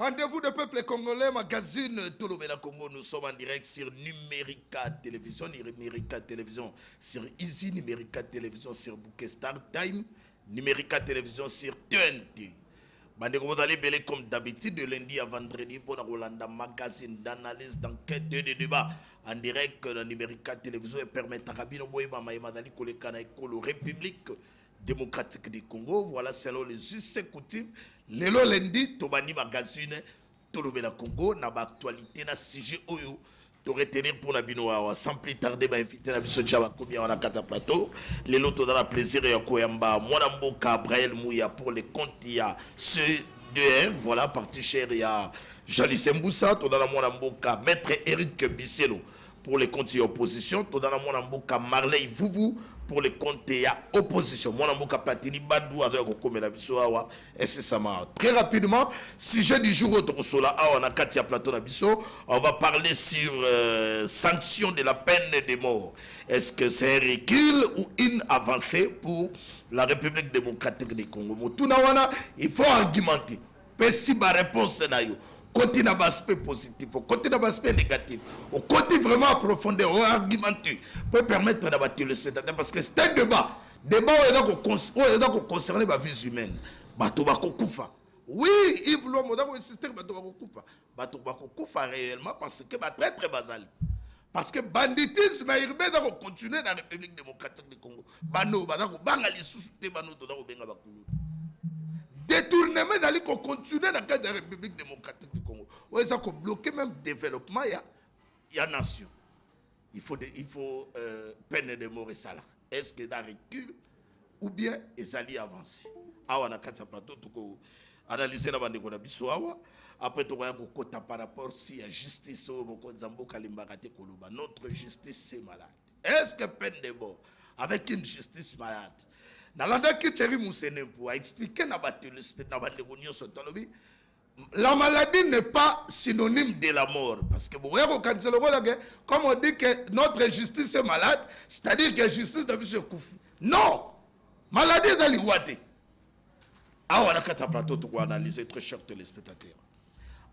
Rendez-vous de peuple congolais, magazine Tolobela Congo. Nous sommes en direct sur Numérica Télévision, Numérica Télévision sur Easy, Numérica Télévision sur Bouquet Star Time, Numérica Télévision sur TNT. Vous allez belé comme d'habitude de lundi à vendredi pour la Rolanda magazine d'analyse, d'enquête et de débat en direct de Numérica Télévision et permettre à Rabino Boïma Maïmadali Kolekana et Kolo République démocratique du Congo. Voilà, selon les us et coutumes. Lelo lundi, Tobani magazine Tolobela Congo, n'a pas actualité, n'a sujet oyo. De retenir pour la binoa sans plus tarder, inviter la biso Java combien on a 4 plateaux. Les lots dans la plaisir et à Koyamba, Mwanambo Gabriel Mouya pour les comptes, il y a ceux de voilà, parti cher, il y a Jalice Mboussa, tout dans la Mwanambo Maître Eric Bisselo pour les comptes et opposition, tout dans la Mwanambo Marley Vouvou pour les comptes et opposition. Mwanambo Platini Badou avec Okome la biso awa, et c'est ça ma. Très rapidement, sujet du jour au Sola, on a Katia Plateau Nabiso, on va parler sur sanction de la peine de mort. Est-ce que c'est un recul ou une avancée pour la République démocratique du Congo? Tout il faut argumenter. Pessi ma réponse na yo. Côté d'un aspect positif, côté d'un aspect négatif, au côté vraiment approfondi, argumenté, peut permettre d'abattre le spectateur parce que c'est un débat. Débat où il est concerné la vie humaine. Oui, Yves Lomo, dans le système, il réellement parce que très très basal. Parce que banditisme urbain doit continuer dans la République démocratique du Congo. Bano, bangali sous-souté, bano, détournement d'aller continuer dans le cadre de la République démocratique du Congo. Ouais, ça peut bloquer même le développement, il y a nation. Il faut peine de mort et ça là. Est-ce que ça recule ou bien ils allaient avancer? Ah, on a quatre plateaux, tout analyser la bande de Bissoawa. Après, tu vois par rapport si la justice notre justice c'est malade. Est-ce que peine de mort avec une justice malade? Nalanda ki Thierry Moussene pour expliquer la maladie n'est pas synonyme de la mort. Parce que comme on dit que notre justice est malade, c'est-à-dire que la justice de M. Koufi. Non! Maladie est dans l'Iwade. Ah, on a quatre plateaux pour analyser, très chers téléspectateurs.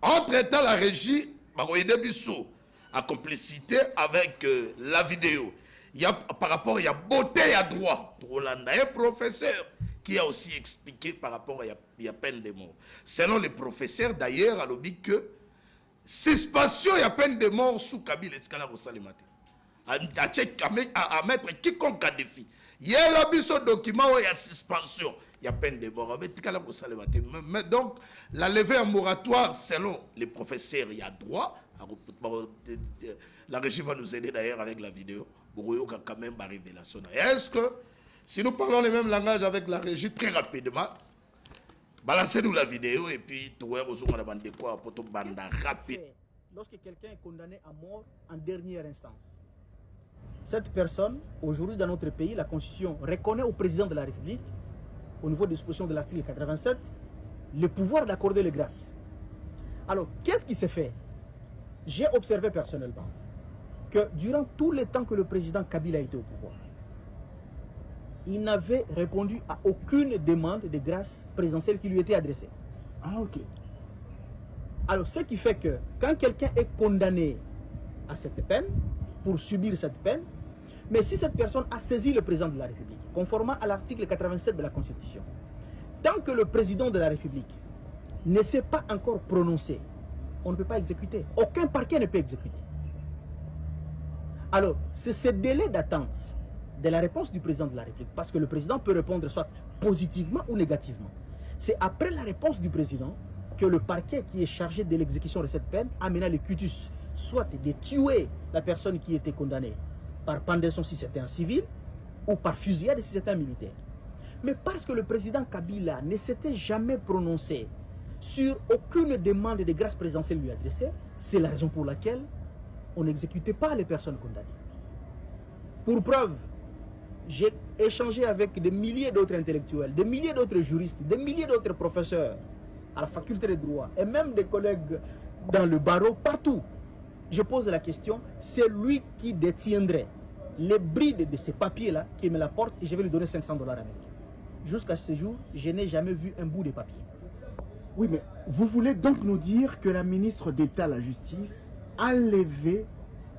Entre-temps, la régie, en complicité avec la vidéo. Il y a, par rapport, il y a beauté et à droit. Rolanda est professeur qui a aussi expliqué par rapport à peine de mort. Selon les professeurs, d'ailleurs, à l'objet que suspension et peine de mort sous Kabila et Skala Rosalimate. À mettre quiconque à défi. Il y a un document où il y a suspension, il y a peine de mort. Mais donc, la levée en moratoire, selon les professeurs, il y a droit. La régie va nous aider d'ailleurs avec la vidéo. Quand même révélation. Est-ce que, si nous parlons le même langage avec la régie très rapidement, balancez-nous la vidéo et puis tout le monde de quoi pour tout banda rapide. Lorsque quelqu'un est condamné à mort en dernière instance, cette personne, aujourd'hui dans notre pays, la Constitution reconnaît au président de la République, au niveau de l'exposition de l'article 87, le pouvoir d'accorder les grâces. Alors, qu'est-ce qui s'est fait? J'ai observé personnellement que durant tout le temps que le président Kabila était au pouvoir, il n'avait répondu à aucune demande de grâce présidentielle qui lui était adressée. Ah, ok. Alors, ce qui fait que quand quelqu'un est condamné à cette peine, pour subir cette peine, mais si cette personne a saisi le président de la République, conformément à l'article 87 de la Constitution, tant que le président de la République ne s'est pas encore prononcé, on ne peut pas exécuter. Aucun parquet ne peut exécuter. Alors, c'est ce délai d'attente de la réponse du président de la République, parce que le président peut répondre soit positivement ou négativement. C'est après la réponse du président que le parquet qui est chargé de l'exécution de cette peine amena le cutus, soit de tuer la personne qui était condamnée par pendaison si c'était un civil, ou par fusillade si c'était un militaire. Mais parce que le président Kabila ne s'était jamais prononcé sur aucune demande de grâce présidentielle lui adressée, c'est la raison pour laquelle on n'exécutait pas les personnes condamnées. Pour preuve, j'ai échangé avec des milliers d'autres intellectuels, des milliers d'autres juristes, des milliers d'autres professeurs à la faculté de droit et même des collègues dans le barreau, partout. Je pose la question, c'est lui qui détiendrait les brides de ces papiers-là qui me l'apporte et je vais lui donner $500 américains. Jusqu'à ce jour, je n'ai jamais vu un bout de papier. Oui, mais vous voulez donc nous dire que la ministre d'État à la Justice a levé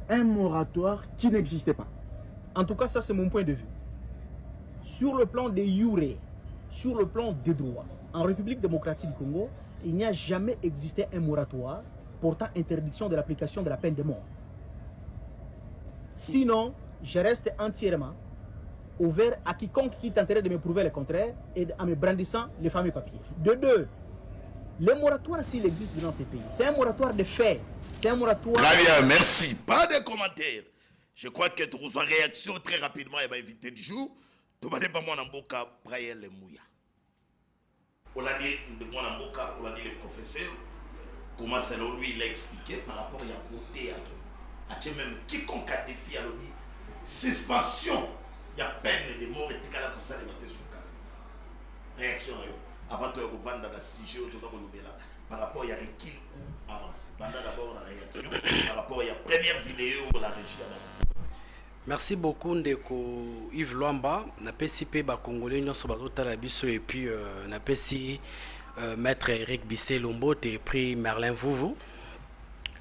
un moratoire qui n'existait pas? En tout cas, ça c'est mon point de vue. Sur le plan des jure, sur le plan des droits, en République démocratique du Congo, il n'y a jamais existé un moratoire portant interdiction de l'application de la peine de mort. Sinon, je reste entièrement ouvert à quiconque qui tenterait de me prouver le contraire et en me brandissant les fameux papiers. De deux, le moratoire, s'il existe dans ces pays, c'est un moratoire de fait. C'est un moratoire... Très bien, merci. Pas de commentaires. Je crois que tu reçois réaction très rapidement et va éviter du jour. Tu vas pas mon amboka Brian Lemouya. On a dit le professeur, comment selon lui il a expliqué par rapport au théâtre. A même quiconque a défié à l'objet, suspension, il y a peine de mort et tout cas pour ça de mater sous cas. Réaction avant de revendre dans le sujet par rapport à Rikil ou avance. Pendant d'abord la réaction par rapport à la première vidéo où la régie a avancé. Merci beaucoup Ndeko Yves Luamba. Na pesi pe ba Congolais nyonso bazotala biso et puis na pesi maître Eric Bissé Lombo et puis Merlin Vouvou.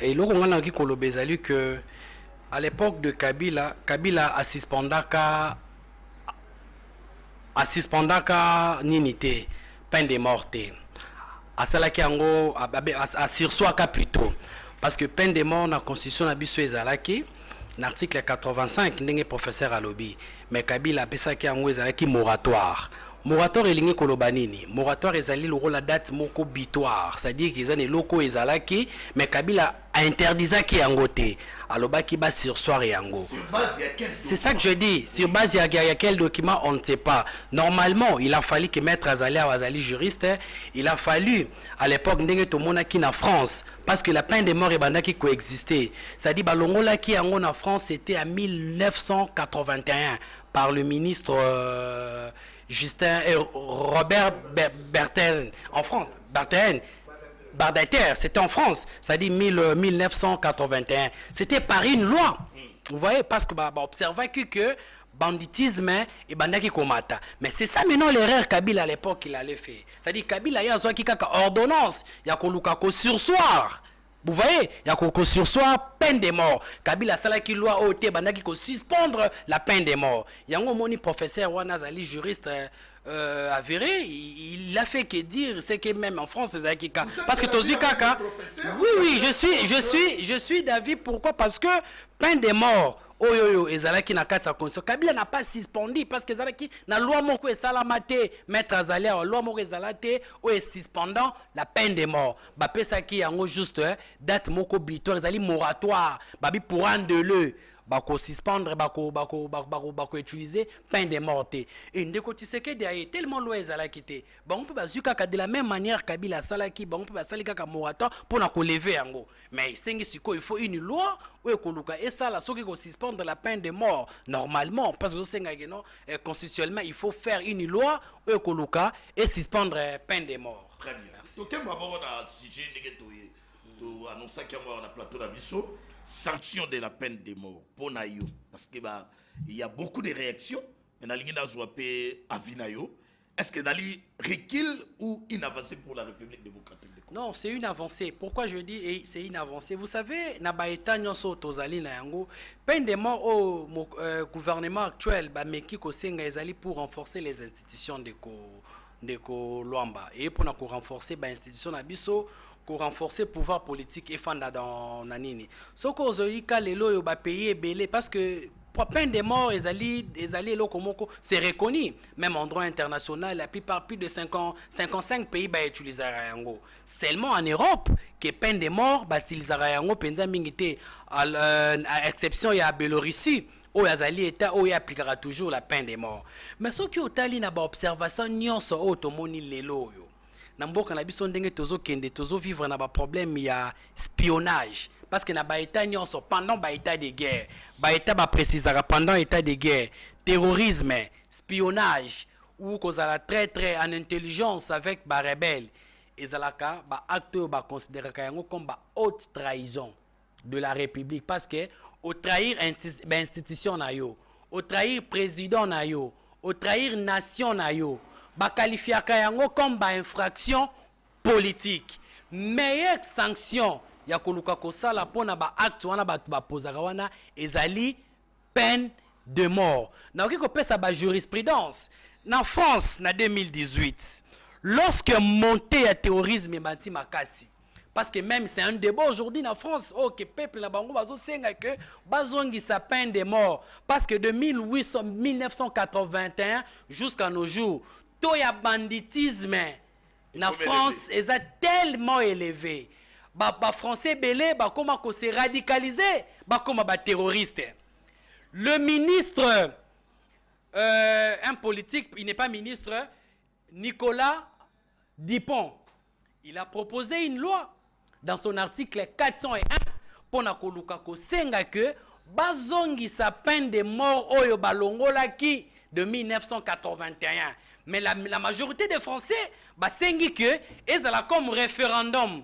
Et là on a dit qu'on l'obézali que à l'époque de Kabila a suspendaka ninité peine de mort à salaki ango à sursoaka plutôt parce que peine de mort na constitution na biso ezalaki l'article 85 ndenge professeur alobi mais Kabila pesaki yango ezalaki moratoire elingi koloba nini moratoire ezali loko la date moko butoir c'est-à-dire qu'ils ont loko ezalaki mais Kabila a interdisaki yango te alobaki ba sursoir yango. C'est ça que je dis, sur base il y a quel document on ne sait pas. Normalement il a fallu que maître Azali juriste, il a fallu à l'époque ndenge to monaki na France parce que la peine de mort et bandaki coexistait. Ça dit balongola ki yango na France c'était en 1981 par le ministre Justin Robert Bertin en France. Bardater, c'était en France, ça dit 1981. C'était par une loi. Vous voyez, parce que observez que banditisme et bandaki komata. Mais c'est ça maintenant l'erreur Kabila à l'époque qu'il allait faire. C'est-à-dire Kabila y a un kaka ordonnance, il y a koluka sursoir. Vous voyez, il y a qu'on sursoir peine de mort. Kabila salaki loi OT bandaki ko suspendre la peine de mort. Yango moni professeur Wanazali juriste avéré, il a fait que dire c'est que même en France c'est Zakika parce que tozi kaka. Oui, je suis d'avis pourquoi parce que peine de mort oyoyo ezalaki na kati sa constitution Kabila n'a pas suspendu parce que ezalaki na loi moko esalamate maître Azali loi moko ezalate o suspendant la peine de mort ba pesaki yango juste date moko butoir ezali moratoire babi pour un de le bako suspendre bako utiliser peine de mort et ndeko Tshisekedi a tellement loi ezalaki te on peut bazuka ka de la même manière Kabila salaki on peut basalika ka moratoire pour na ko lever yango mais sengi siko il faut une loi ou ekoluka et ça la soki ko suspendre la peine de mort normalement parce que senga non constitutionnellement il faut faire une loi ou ekoluka et suspendre peine de mort. Très bien. Merci. OK d'abord na sujet ndenge to annoncer qu'il y a un plateau na biso sanction de la peine de mort pour Nayo parce que il y a beaucoup de réactions mais na zoapé avinayo est-ce que dali recul ou une avancée pour la République démocratique du Congo? Non, c'est une avancée. Pourquoi je dis c'est une avancée? Vous savez na baeta nyonso tozali na yango peine de mort au gouvernement actuel ba meki ko senga ezali pour renforcer les institutions de ko Luamba et pour na ko renforcer ba institution na biso pour renforcer le pouvoir politique et fanda dans nanini. Ce que ozoika lelo yo ba payer belé parce que peine de mort ezali lokomoko c'est reconnu même en droit international la plupart plus de 55 pays ba utiliser yango. Seulement en Europe que peine de mort ba utiliser yango penza mingité à exception ya Biélorussie où yazali état où il appliquera toujours la peine de mort. Mais ce qui otali na ba observation nyonso otomoni lelo yo Namboka na biso ndenge tozo vivre na ba problème ya espionnage parce que na ba état nyonso pendant ba état de guerre ba état ba précisera pendant état de guerre terrorisme espionnage ou kozala très en intelligence avec ba rebelle ezalaka ba acte ba considérer yango comme ba haute trahison de la République parce que au trahir institution na yo au trahir président na yo au trahir nation na yo ba qualifiaka yango comme ba infraction politique. Meilleure sanction ya koluka kosala pona ba acte wana ba posaka wana ezali peine de mort. Na oki ko pesa ba jurisprudence na France na 2018 lorsque montée ya terrorisme et bati makasi. Parce que même c'est un débat aujourd'hui en France, oh que peuple na bango bazo senga que bazongi sa peine de mort parce que de 1981 jusqu'à nos jours, to ya banditisme na France est tellement élevé. Ba français belé ba comment ko se radicaliser, ba comme ba terroriste. Le ministre un politique, il n'est pas ministre, Nicolas Dupont, il a proposé une loi dans son article 401 pour na koluka ko senga que bazongi sa peine de mort oyo balongola ki de 1981. Mais la majorité des Français basengi que ezala comme référendum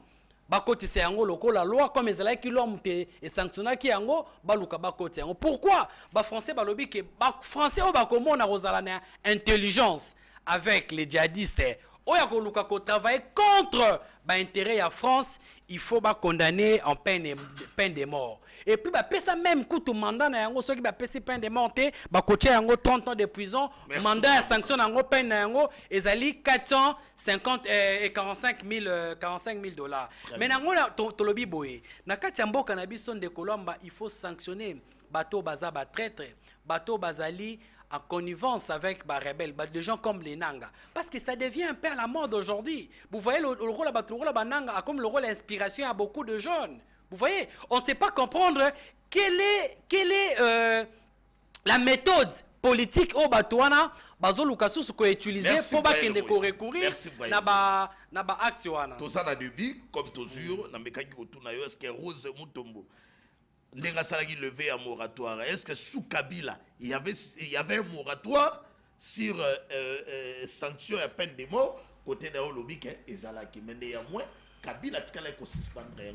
bakotisa yango lokola loi comme ezala ki loi mute et sanctionna ki yango baluka bakoti yango. Pourquoi ba français balobi que ba français o bakomona rozala na intelligence avec les djihadistes oya koluka ko travailler contre ba intérêt ya France, il faut ba condamner en peine de mort. Et puis ba pesa même coup mandat na yango soki ba pesa peine de mort te ba kotia yango 30 ans de prison. Merci. Mandat ya sanction yango peine na yango ezali 450 et 45 000 dollars. Mais nango tolobi boye na kati ya mboka na biso de Colomba, il faut sanctionner bateau baza ba traître, bateau bazali en connivence avec les rebelles, des gens comme les Nanga. Parce que ça devient un peu à la mode aujourd'hui. Vous voyez, le rôle de Nanga a comme le rôle d'inspiration à beaucoup de jeunes. Vous voyez, on ne sait pas comprendre quelle est la méthode politique au Batouana, Bazo Lukasu, qu'on utilisé pour bakende ko recourir na ba acte wana. Tout ça na début, comme toujours, na mekaki otuna yo est-ce que Rose Mutombo Ndenga Salagi levé un moratoire. Est-ce que sous Kabila, il y avait un moratoire sur sanction et peine de mort côté de l'Olobi et Zalaki. Mais il y a moins Kabila qui suspendre mais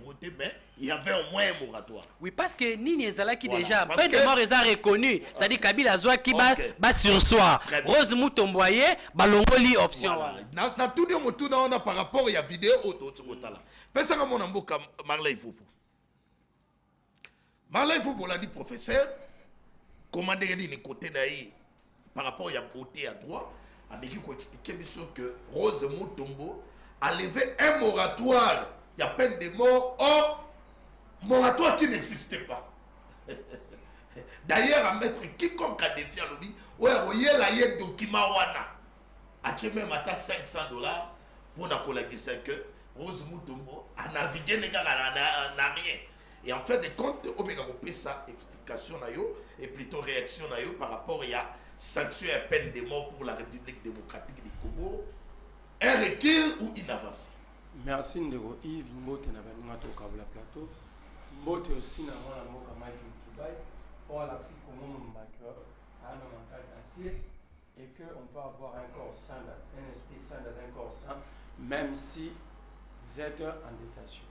il y avait au moins un moratoire. Oui, parce que Nini Zalaki déjà, peine de mort est reconnu. Ça dit Kabila Zoa qui bat sur soi. Rose Moutomboye, Balongoli option. Na tout le monde on a par rapport à la vidéo auto là. Pensez à mon amboka Marley Foufou. Marley Foufou l'a dit professeur, comment dire les côtés d'ailleurs par rapport à la beauté à droit, avec qui expliquer que Rose Mutombo a levé un moratoire, il y a peine de mort, or moratoire qui n'existait pas. D'ailleurs, à mettre quiconque a défié à l'objet, ouais, voyez la yé document wana, a même à 500 $ pour la collaborer que Rose Mutombo a navigué n'a rien. Et en fait de compte, on va couper sa explication et plutôt réaction par rapport à sanction et peine de mort pour la République démocratique du Congo. Un recul ou une avancée? Merci Ndego Yves, Mbote na Banunga to Kabla Plateau. Mbote aussi na mwana moka Mike Mkibai. Pour l'accès commun Mbakeur, un mental d'acier et qu'on peut avoir un corps sain, un esprit sain dans un corps sain, même si vous êtes en détention.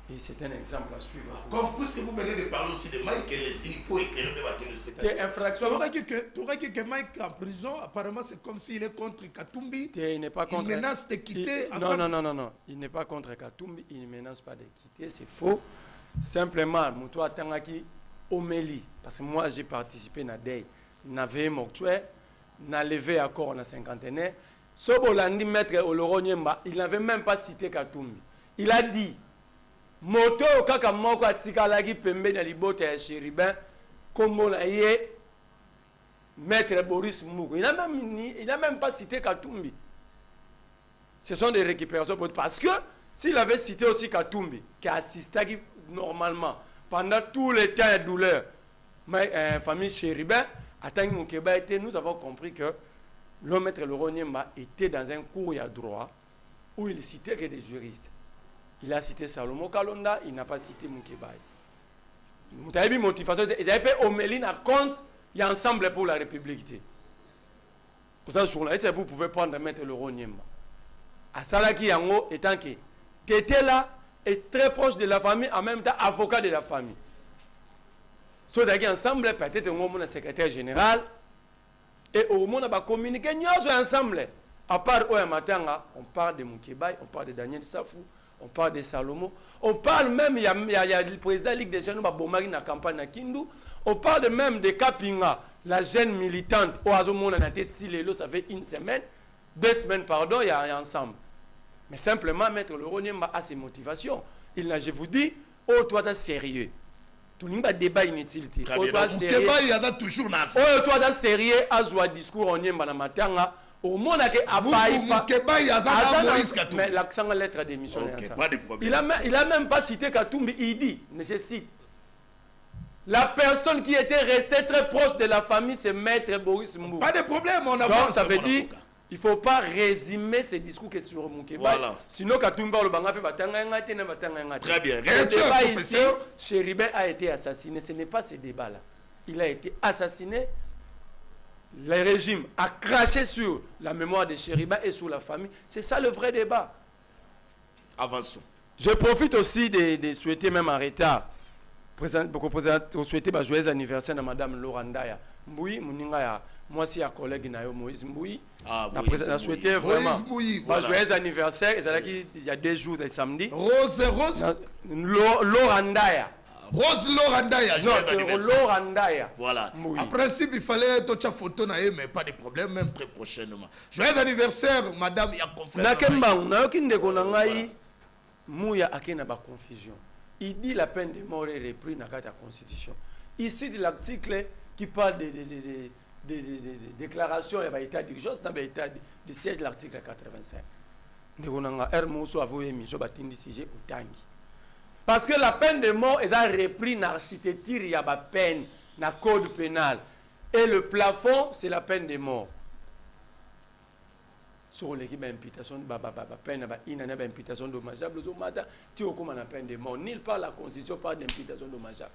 Et c'est un exemple à suivre. Comme puisque vous venez de parler aussi de Mike, il faut éclairer de votre téléspectateur. Infraction. Tu aurais dit que Mike en prison, apparemment c'est comme s'il est contre Katumbi. Il n'est pas contre. Il menace de quitter. Non. Il n'est pas contre Katumbi. Il ne menace pas de quitter. C'est faux. Simplement, Moutoua Tangaki Omélie. Parce que moi j'ai participé à DEI. N'avait mortuaire, n'a levé à corps en cinquantenaire. Sobolandi maître Oloronyemba, il n'avait même pas cité Katumbi. Il a dit. Moto kaka moko atikalaki pembe na libota ya Chérubin kombo na ye maître Boris Mouko. Il n'a même pas cité Katumbi. Ce sont des récupérations parce que s'il avait cité aussi Katumbi qui assistait normalement pendant tout le temps de douleur famille Chérubin attendant Moukeba était, nous avons compris que l'homme maître Laurent Nyemba était dans un cours à droit où il citait que des juristes. Il a cité Salomon Kalonda, il n'a pas cité Moukébaï. Vous avez vu motivation, ils avaient fait Oméline à compte, il y a ensemble pour la République. Pour ça, vous pouvez prendre mettre le Ronyemba. À Salaki Yango, étant que tu étais là, et très proche de la famille, en même temps avocat de la famille. So d'ailleurs ensemble, peut-être au moment secrétaire général, et au moment où on va communiquer, nous ensemble. À part Oya Matanga, on parle de Moukébaï, on parle de Daniel Safou, on parle de Salomo, on parle même, il y a le président de la Ligue des jeunes, Bomari na campagne na Kindu, on parle même de Kapinga, la jeune militante, Oazomona na tête Silelo, ça fait 1 semaine, 2 semaines, pardon, il y a ensemble. Mais simplement, Maître Laurent Nyemba a ses motivations. Je vous dis, oh, toi, t'es sérieux. Tout le monde a débat inutile. Oh, toi, sérieux. Il y a toujours nas. Oh, toi, t'es sérieux, à jouer discours en Nyemba na matanga. Au monde a mais l'accent à lettre d'émission. Pas de problème. Il a même pas cité Katumbi, il dit, je cite, la personne qui était restée très proche de la famille, c'est Maître Boris Mbou. Pas de problème, on avance. Donc, ça veut dire, il ne faut pas résumer ces discours que sur Moukeba. Voilà. Sinon, Katumbi le banga peut très bien. Le débat ici, Chéribin a été assassiné. Ce n'est pas ce débat-là. Il a été assassiné. Le régime a craché sur la mémoire de Chéribin et sur la famille. C'est ça le vrai débat. Avançons. Je profite aussi de souhaiter, même en retard, souhaiter un joyeux anniversaire à Madame Lorandaya. Mboui, moi aussi, un collègue Moïse Mboui. Je souhaité vraiment un joyeux anniversaire. Il y a 2 jours de samedi. Rose. Lorandaya. Rose Lorandaya. Non, c'est Lorandaya. Voilà. En principe, il fallait toute la photo, mais pas de problème, même très prochainement. Joyeux anniversaire, Madame Yakofre. Mouya akena ba confusion. Il dit la peine de mort est reprise dans la Constitution. Ici, de l'article qui parle de déclaration et d'état d'urgence dans l'état du siège de l'article 85. Parce que la peine de mort est reprise dans l'architecture, il y a une peine dans le code pénal. Et le plafond, c'est la peine de mort. Sur l'équipe d'imputation, peine d'imputation dommageable, tu as comme la peine de mort. Ni par la Constitution, pas d'imputation dommageable.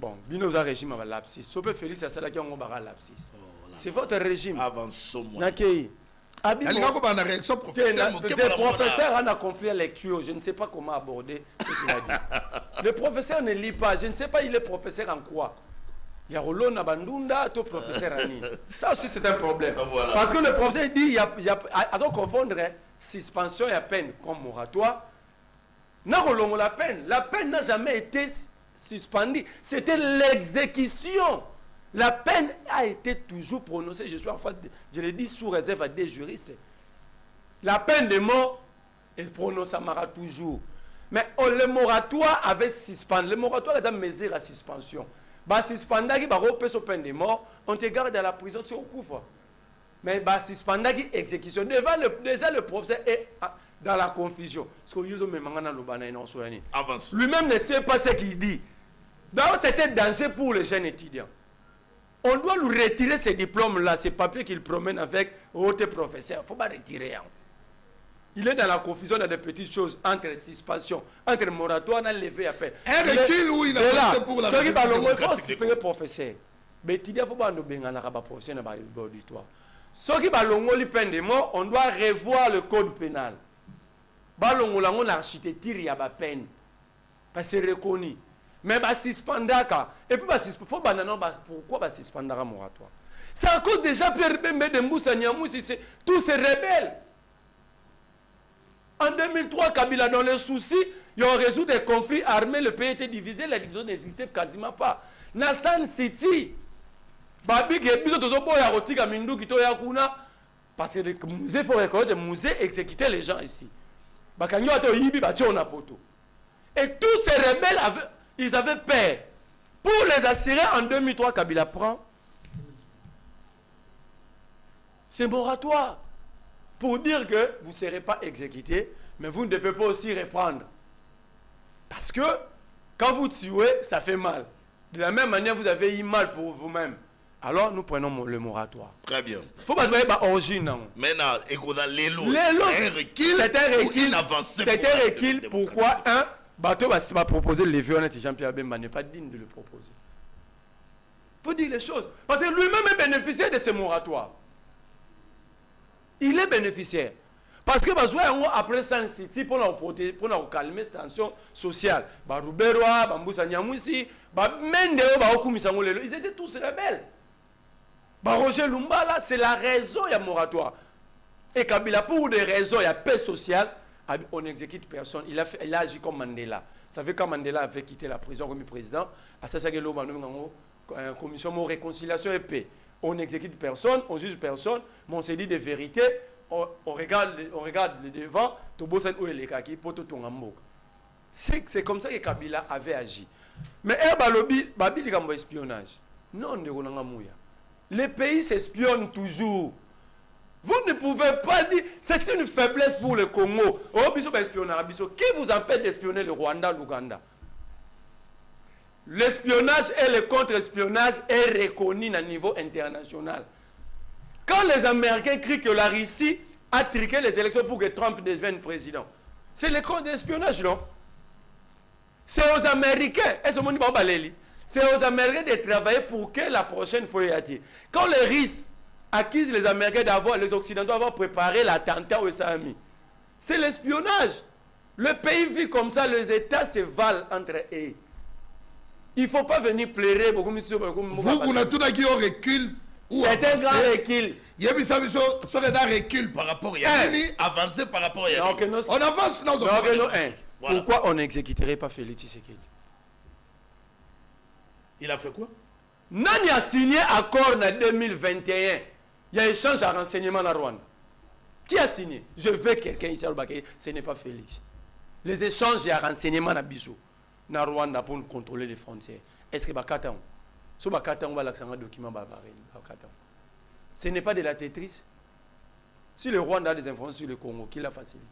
Bon, bino za régime à l'abscisse. Sope Félix à cela qui ont un l'abscisse. C'est votre régime. Avançons-moi. Nakei. Le professeur a un conflit lecture. Je ne sais pas comment aborder ce qu'il a dit. Le professeur ne lit pas. Je ne sais pas il est professeur en quoi. Il y a Rolona Bandunda, tout professeur Ani. Ça aussi c'est un problème. Voilà. Parce que le professeur dit il y a à confondre suspension et peine comme moratoire. Non, la peine. La peine n'a jamais été suspendue. C'était l'exécution. La peine a été toujours prononcée. Je l'ai dit sous réserve à des juristes. La peine de mort est prononcée toujours. Mais le moratoire avait suspendu. Le moratoire est une mesure à suspension. Si suspendaki ba repèse au peine de mort, on te garde à la prison sur couvre. Mais si suspendaki exécution déjà le professeur est dans la confusion. Avance. Lui-même ne sait pas ce qu'il dit. Donc c'était danger pour les jeunes étudiants. On doit lui retirer ces diplômes-là, ces papiers qu'il promène avec autres professeurs. Il ne faut pas retirer. Il est dans la confusion dans des petites choses entre suspension, entre moratoire, on a levé à peine. Un recul où il a passé pour la République démocratique. Les professeurs, mais il faut pas nous benga na ba professeur na ba auditoire. Ceux qui balongo li peine de mort, on doit revoir le code pénal. Balongo la mon architecture il y a ba peine. Parce que c'est reconnu. Mais ba suspendaka et puis ba faut banana pourquoi ba suspendaka moratoire. C'est à cause déjà Pierre Bembe de Moussa Niamousi, c'est tous ces rebelles. En 2003, Kabila dans les soucis, ils ont résolu des conflits armés, le pays était divisé, la division n'existait quasiment pas. Nassan City, Babi Gebizo Tozobo Yarotika Mindu Kito Yakuna, parce que le musée, il faut reconnaître, le musée exécutait les gens ici. Bakanyo Ato Yibi Bachona Poto. Et tous ces rebelles, ils avaient peur. Pour les assurer, en 2003, Kabila prend. C'est moratoire. Pour dire que vous ne serez pas exécuté, mais vous ne devez pas aussi reprendre. Parce que quand vous tuez, ça fait mal. De la même manière, vous avez eu mal pour vous-même. Alors, nous prenons le moratoire. Très bien. Il faut pas dire origine. Maintenant, écoutez, l'élo, c'est un recul. C'est un recul. Pourquoi un bateau va proposer le vieux honnête Jean-Pierre Bemba n'est pas digne de le proposer. Il faut dire les choses. Parce que lui-même est bénéficiaire de ce moratoire. Il est bénéficiaire. Parce que après ça, City pour nous calmer la tension sociale. Baruberwa, Bamboussa Nyamousi, ils étaient tous rebelles. Roger Lumbala, c'est la raison, il y a moratoire. Et Kabila, pour des raisons, il y a paix sociale, on n'exécute personne. Il a agi comme Mandela. Ça fait quand Mandela avait quitté la prison comme président, à ça, c'est que commission de réconciliation et paix. On n'exécute personne, on juge personne, mais on se dit des vérités, on regarde le devant, c'est comme ça que Kabila avait agi. Mais il y a espionnage. Non, les pays s'espionnent toujours. Vous ne pouvez pas dire, c'est une faiblesse pour le Congo. Qui vous empêche d'espionner le Rwanda, l'Ouganda? L'espionnage et le contre-espionnage est reconnu à niveau international. Quand les Américains crient que la Russie a triqué les élections pour que Trump devienne président, c'est le contre-espionnage, non? C'est aux Américains, c'est aux Américains de travailler pour que la prochaine fois y ait. Quand les Russes accusent les Américains d'avoir, les Occidentaux d'avoir préparé l'attentat aux amis, c'est l'espionnage. Le pays vit comme ça, les États se valent entre eux. Il ne faut pas venir pleurer. Vous avez tout à qui au recul. C'est un grand recul. Il y a un recul par rapport à Yanni, avancé par rapport à Yanni. On avance dans un voilà. Pourquoi on n'exécuterait pas Félix Tshisekedi? Il a fait quoi? Nani a signé accord en 2021. Il y a échange à renseignement en Rwanda. Qui a signé? Je veux quelqu'un ici à Rwanda. Ce n'est pas Félix. Les échanges et renseignements à Bissau. Na Rwanda pour contrôler les frontières. Est-ce que Bakatan, ce Bakatan va l'accent document barbaré? Ce n'est pas de la Tetris. Si le Rwanda a des informations sur le Congo, qui l'a facilité?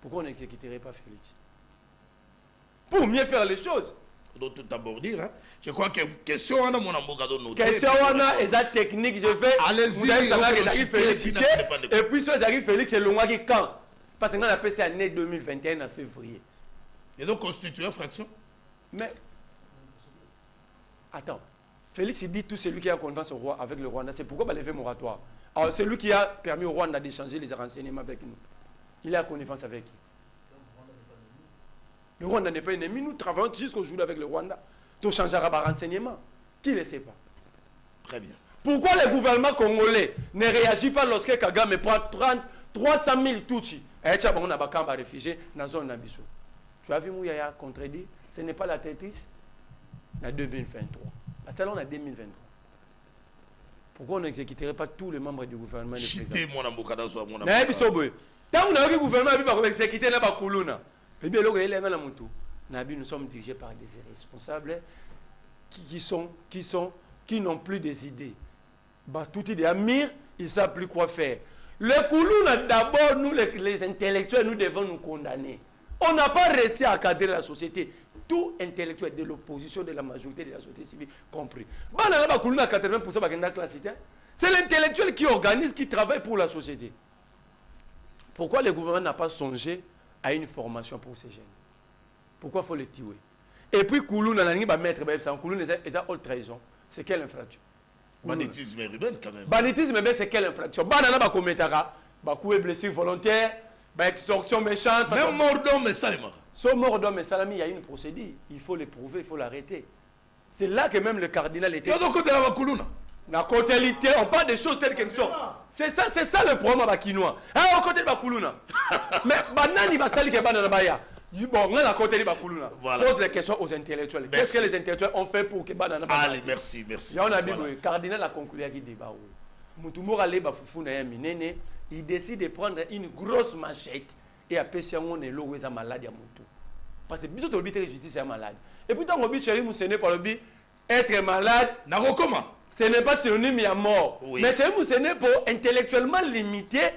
Pourquoi on n'exécuterait pas Félix? Pour mieux faire les choses. Donc tout d'abord dire, hein, je crois que question on a mon ambogado noté. Question on a et technique, je vais. Allez-y. Et puis sur les Félix, c'est le mois qui quand? Parce qu'on a appelé ça année 2021 en février. Et donc constituer fraction. Mais attends, Félix il dit tout celui qui a confiance au roi avec le Rwanda, c'est pourquoi il a levé moratoire. Alors c'est lui qui a permis au Rwanda d'échanger les renseignements avec nous. Il a connivence avec qui? Le Rwanda n'est pas ennemi, nous travaillons jusqu'au jour avec le Rwanda. Tout changera par renseignement. Qui ne le sait pas? Très bien. Pourquoi le gouvernement congolais ne réagit pas lorsque Kagame prend 300 000 Tutsis et tu as un réfugié dans la zone d'Abisso? Tu as vu Mouyaya contredit, ce n'est pas la Tetris en 2023. La salon en 2023. Pourquoi on n'exécuterait pas tous les membres du gouvernement? Tant qu'on a vu le gouvernement qui exécuter la Bakuluna, nous sommes dirigés par des responsables qui n'ont plus des idées. Tout est Amir, ils ne savent plus quoi faire. Le Koulouna, d'abord, nous les intellectuels, nous devons nous condamner. On n'a pas réussi à cadrer la société. Tout intellectuel de l'opposition, de la majorité de la société civile compris. C'est l'intellectuel qui organise, qui travaille pour la société. Pourquoi le gouvernement n'a pas songé à une formation pour ces jeunes? Pourquoi il faut les tuer? Et puis, Koulouna, Koulouna est à haute trahison. C'est quelle infraction? Banditisme urbain quand même. Banditisme urbain, c'est quelle infraction? Banana ba kometara, ba coué blessure volontaire, ba extorsion méchante. Même mort d'homme et salama. Son mort d'homme et salami, il y a une procédure. Il faut le prouver, il faut l'arrêter. C'est là que même le cardinal était. La côté, on parle des choses telles qu'elles sont. C'est ça le problème à Bakinois. Ah, au côté de Bakuluna. Mais banani ba sali ke banana baya. Bon, on a la côté de Bakuluna. Pose les questions aux intellectuels. Qu'est-ce que les intellectuels ont fait pour que banana baya? Allez, merci. Il y a un ami, le cardinal a conclu à débat. Moutoumor allé bafoufou na minene, il décide de prendre une grosse machette et à pécher on est l'eau est malade à Moutou. Parce que bisous de justice est malade. Et puis dans le but chéri moussené par le but être malade. N'a comment? Ce n'est pas synonyme à mort. Oui. Mais c'est moussené pour intellectuellement limiter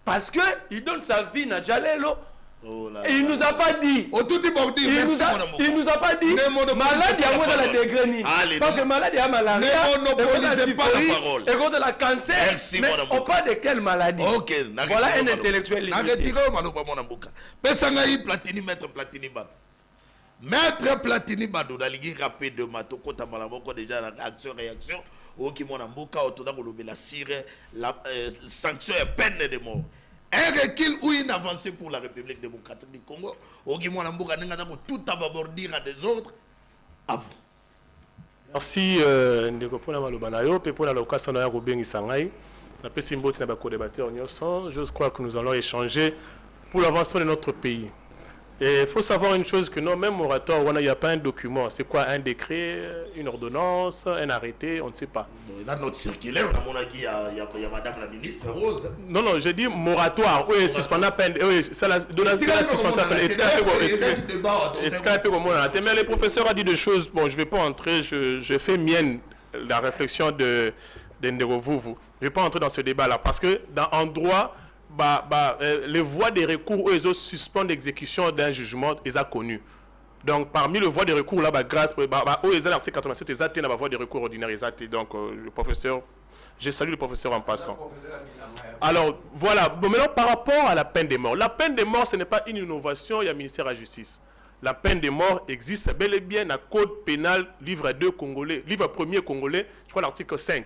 parce que il donne sa vie à Jalelo. Oh là et il nous a pas dit. Oh, tout est bon dit. Il nous a pas dit. Malade, il y a moins dans la dégrenie. Parce que malade, il y a maladie. Ne monopolisez pas la parole. Et contre la cancer. Merci, mais on parle de quelle maladie? Ok. Voilà un intellectuel limité. N'arrêtez pas, mon amboka. Pesangaï Platini, maître Platini Badou. Maître Platini Badou, dans les rapide de Matoko, Tamalaboko, déjà la action-réaction. Ok, mon amboka, autour de la cire, la sanction est peine de mort. Un recul ou une avancée pour la République démocratique du Congo. Au Guimon Amboura n'a tout abordir à des autres. À vous. Merci ndeko pona maloba na yo pe pona lokasa na ya kobengisa ngai na pesi mboti na ba co-débatteur nyonso. Je crois que nous allons échanger pour l'avancement de notre pays. Et il faut savoir une chose que non, même moratoire, il n'y a pas un document. C'est quoi un décret, une ordonnance, un arrêté, on ne sait pas. Dans notre circulaire, il y a Madame la ministre Rose. Non, non, j'ai dit moratoire. Oui, suspend la peine. Oui, ça la suspension de la peine. Mais le professeur a dit des choses. Bon, je ne vais pas entrer. Je fais mienne la réflexion de Nderovuvu. Je ne vais pas entrer dans ce débat-là parce que en droit, les voies de recours où ils suspendent l'exécution d'un jugement, ils ont connu. Donc parmi les voies de recours là, grâce où ils ont l'article 87, ils ont la voie de recours ordinaire, ils ont. Donc le professeur, je salue le professeur en passant. Alors voilà. Bon, maintenant par rapport à la peine de mort, la peine de mort ce n'est pas une innovation, il y a le ministère de la Justice. La peine de mort existe bel et bien dans le code pénal, livre 2 congolais, livre 1er congolais, je crois l'article 5.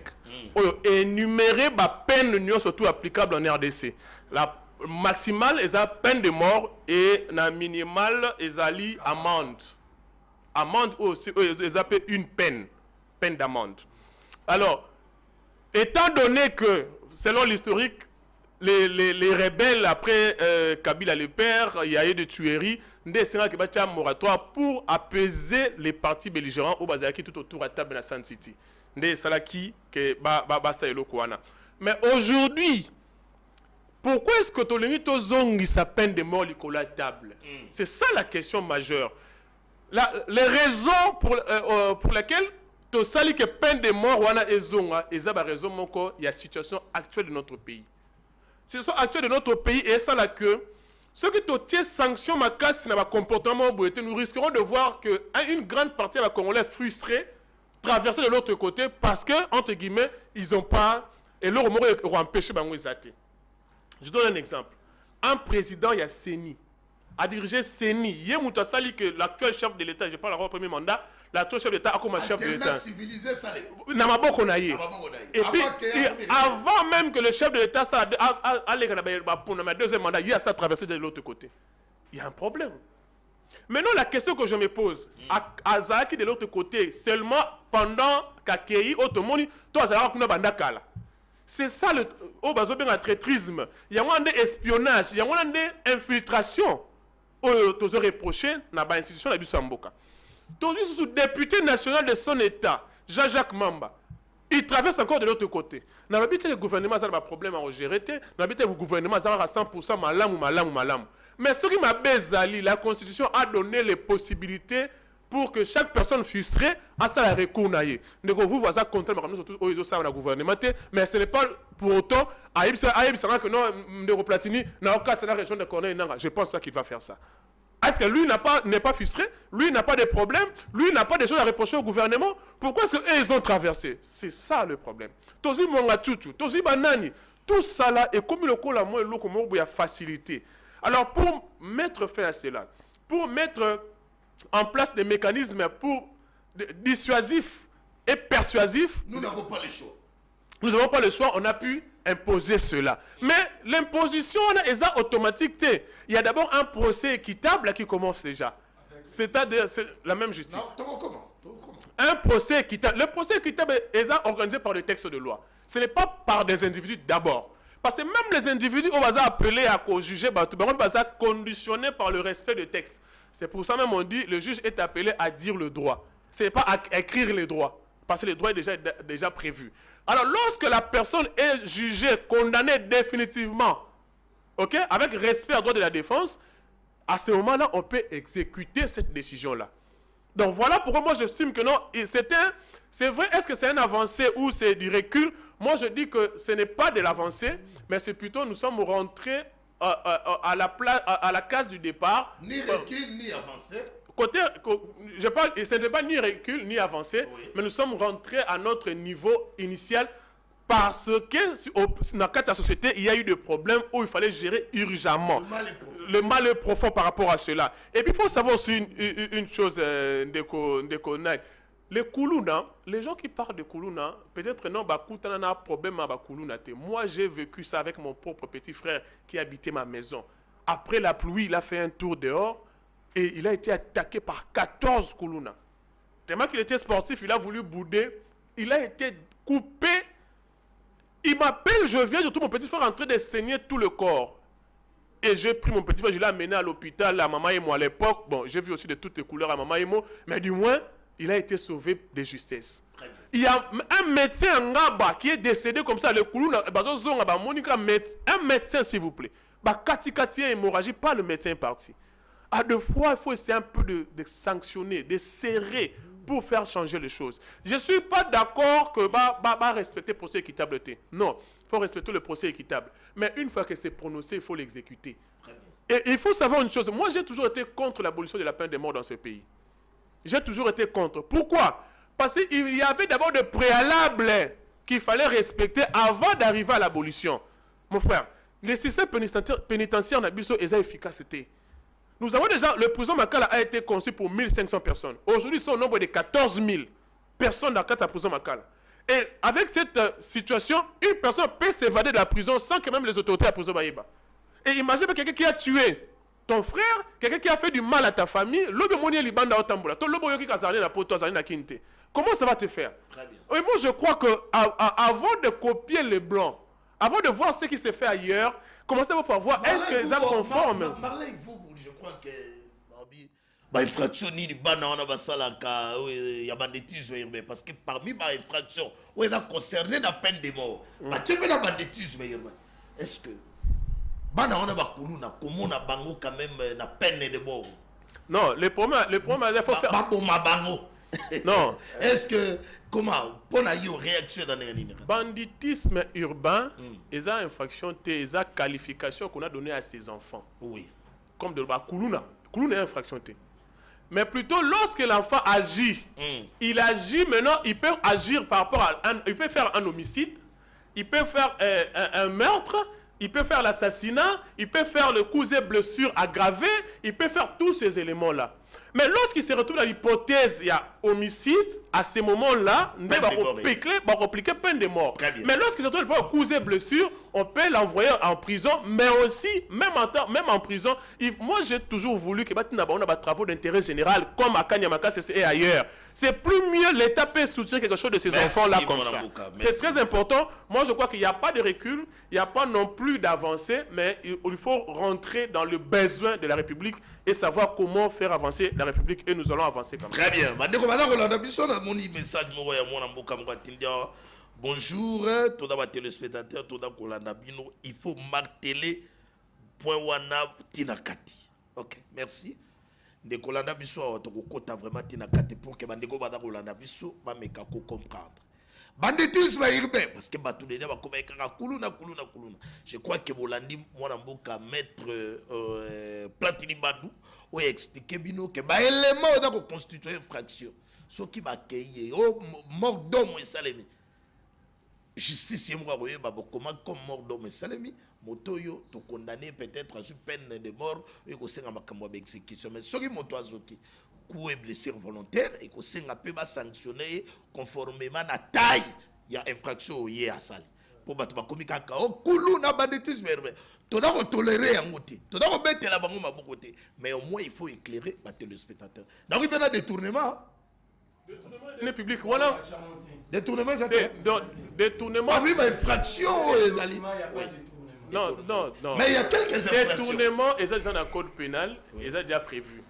Énumérer la peine surtout applicable en RDC. La maximale est la peine de mort et la minimale est la amende. Amende aussi, ils appellent une peine d'amende. Alors, étant donné que, selon l'historique, les rebelles, après Kabila le père, il y a eu des tueries, des un moratoire pour apaiser les partis belligérants au Bazaki tout autour à table de la Sun City. Mais aujourd'hui, pourquoi est-ce que tu as zongi sa peine de mort à table? C'est ça la question majeure. Les raisons pour lesquelles tu as sali que peine de mort et zonga, et ça raison il y a la situation actuelle de notre pays. La situation actuelle de notre pays est ça là que ceux qui ont tiré sanction ma classe dans le comportement nous risquerons de voir qu'une grande partie des Congolais frustrés traverser de l'autre côté parce que, entre guillemets, ils n'ont pas... Et leur mot est empêché de les. Je donne un exemple. Un président, il y a Séni, a dirigé Séni. Il y a que l'actuel chef de l'État, je parle au premier mandat, l'actuel chef de l'État a comme chef de l'État. Civilisé, ça et puis, avant même que le chef de l'État allait pour le deuxième mandat, il y a ça traversé de l'autre côté. Il y a un problème. Maintenant, la question que je me pose, à Zaki de l'autre côté, seulement pendant qu'Akei, Otomoni, toi, Zara, c'est ça le traîtrisme. Il y a un espionnage, il y a une infiltration. Tu as reproché dans l'institution de Bissamboka. Tu as le député national de son État, Jean-Jacques Mamba. Il traverse encore de l'autre côté. Dans le gouvernement, ça a un problème à gérer. Dans le gouvernement, ça a 100% malam. Mais ce qui m'a bezali, la Constitution a donné les possibilités pour que chaque personne frustrée a ça recours. Vous voyez ça contre le gouvernement, mais ce n'est pas pour autant que non, Platini n'a aucun la région de Corneille. Je ne pense pas qu'il va faire ça. Est-ce que lui n'est pas frustré? Lui n'a pas de problème? Lui n'a pas de choses à reprocher au gouvernement? Pourquoi est-ce qu'ils ont traversé? C'est ça le problème. Tozi Monga Tutu, Tozi Banani, tout ça là, et comme le cola moi, il y a facilité. Alors pour mettre fin à cela, pour mettre en place des mécanismes dissuasifs et persuasifs, nous n'avons pas le choix. Nous n'avons pas le choix, on a pu imposer cela. Mais l'imposition est automatique. Il y a d'abord un procès équitable qui commence déjà. C'est-à-dire la même justice. Non, comment? Un procès équitable. Le procès équitable est organisé par le texte de loi. Ce n'est pas par des individus d'abord. Parce que même les individus, on va appeler à juger, on va conditionner par le respect du texte. C'est pour ça même on dit le juge est appelé à dire le droit. Ce n'est pas à écrire les droits. Parce que le droit est déjà prévu. Alors, lorsque la personne est jugée, condamnée définitivement, okay, avec respect au droit de la défense, à ce moment-là, on peut exécuter cette décision-là. Donc, voilà pourquoi moi, j'estime que non, c'est vrai, est-ce que c'est une avancée ou c'est du recul? Moi, je dis que ce n'est pas de l'avancée, mais c'est plutôt, nous sommes rentrés à la case du départ. Ni recul, ni avancée. Je parle, ce n'est pas ni recul ni avancé, oui, mais nous sommes rentrés à notre niveau initial parce que dans la société, il y a eu des problèmes où il fallait gérer urgemment. Le mal est profond par rapport à cela. Et puis il faut savoir aussi une chose, les Koulouna, les gens qui parlent de Koulouna, peut-être non, on a un problème avec Koulouna. Moi, j'ai vécu ça avec mon propre petit frère qui habitait ma maison. Après la pluie, il a fait un tour dehors. Et il a été attaqué par 14 Koulouna. tellement qu'il était sportif, il a voulu bouder, il a été coupé. Il m'appelle, je viens, je trouve mon petit frère en train de saigner tout le corps. Et j'ai pris mon petit frère, je l'ai amené à l'hôpital, à Maman Emo à l'époque. Bon, j'ai vu aussi de toutes les couleurs à Maman Emo, mais du moins, il a été sauvé de justesse. Il y a un médecin en Ngaba qui est décédé comme ça, le Koulouna, un médecin s'il vous plaît. Kati hémorragie, pas le médecin est parti. À deux fois, il faut essayer un peu de sanctionner, de serrer pour faire changer les choses. Je ne suis pas d'accord que respecter le procès équitabilité. Non, il faut respecter le procès équitable. Mais une fois que c'est prononcé, il faut l'exécuter. Et il faut savoir une chose. Moi, j'ai toujours été contre l'abolition de la peine de mort dans ce pays. J'ai toujours été contre. Pourquoi? Parce qu'il y avait d'abord des préalables qu'il fallait respecter avant d'arriver à l'abolition. Mon frère, le système pénitentiaire n'a pas eu efficacité. Nous avons déjà, le prison Makala a été conçu pour 1500 personnes. Aujourd'hui, c'est au nombre de 14 000 personnes dans la prison Makala. Et avec cette situation, une personne peut s'évader de la prison sans que même les autorités de la prison Baïba. Et imagine quelqu'un qui a tué ton frère, quelqu'un qui a fait du mal à ta famille, comment ça va te faire? Très bien. Et moi, je crois qu'avant de copier les blancs, avant de voir ce qui se fait ailleurs, commencez à voir est-ce que ça conforme. Marley, je crois que infraction ni bana on a basalaka il y a banditisme parce que parmi les infractions on est concerné la peine de mort. Tu veux la banditisme est-ce que bana on a bakuluna comment on a bango quand même la peine de mort? Non, le problème il faut faire bango. Non, est-ce que comment pour la réaction dans les banditisme urbain, ils ont infraction, ils ont qualification qu'on a donné à ses enfants. Oui. Comme de Kuluna est infraction. Mais plutôt lorsque l'enfant agit, il agit maintenant, il peut agir par rapport à il peut faire un homicide, il peut faire un meurtre, il peut faire l'assassinat, il peut faire le coup et blessure aggravée, il peut faire tous ces éléments-là. Mais lorsqu'il se retrouve dans l'hypothèse, il y a homicide, à ce moment-là, on va appliquer peine de mort. Mais lorsqu'il se retrouve dans coup et blessure, on peut l'envoyer en prison, mais aussi, même en prison, moi j'ai toujours voulu que on a des travaux d'intérêt général, comme à Kanyamaka et ailleurs. C'est plus mieux, l'État peut soutenir quelque chose de ces enfants-là comme ça. C'est très important. Moi je crois qu'il n'y a pas de recul, il n'y a pas non plus d'avancée, mais il faut rentrer dans le besoin de la République et savoir comment faire avancer la République, et nous allons avancer comme ça. Très bien. Bonjour, tous les téléspectateurs, tous les il faut marteler point wana tinakati. Ok, merci. De kolanda biso to kokota vraiment tinakati pour que bandeko bada kolanda biso ba meka ko comprendre. Banditisme urbain parce que batulenia ba koma ekaka kuluna. Je crois que Bolandi mwana mboka maître Platini Badou o expliquer bino que ba élément da ko constituer fraction. Ce qui va cayer mort d'homme et salemi. Justice comment comme mort d'homme et salemi motoyo to condamné peut-être à une peine de mort et ko senga makambo d'exécution mais soki moto azoki coup et blessure volontaire et ko senga peut ba sanctionner conformément à taille il y a infraction yé à sali pour battre bakomi kaka o kulu na banditisme to da ko tolérer en côté to da ko betela bango maboko te mais au moins il faut éclairer ba téléspectateur na ko bena détournement des publics, voilà. Détournement, c'est détournement. Parmi mes infractions, non. Mais il y a quelques infractions. Détournement, ils ont dans le code pénal, ils ont déjà prévu.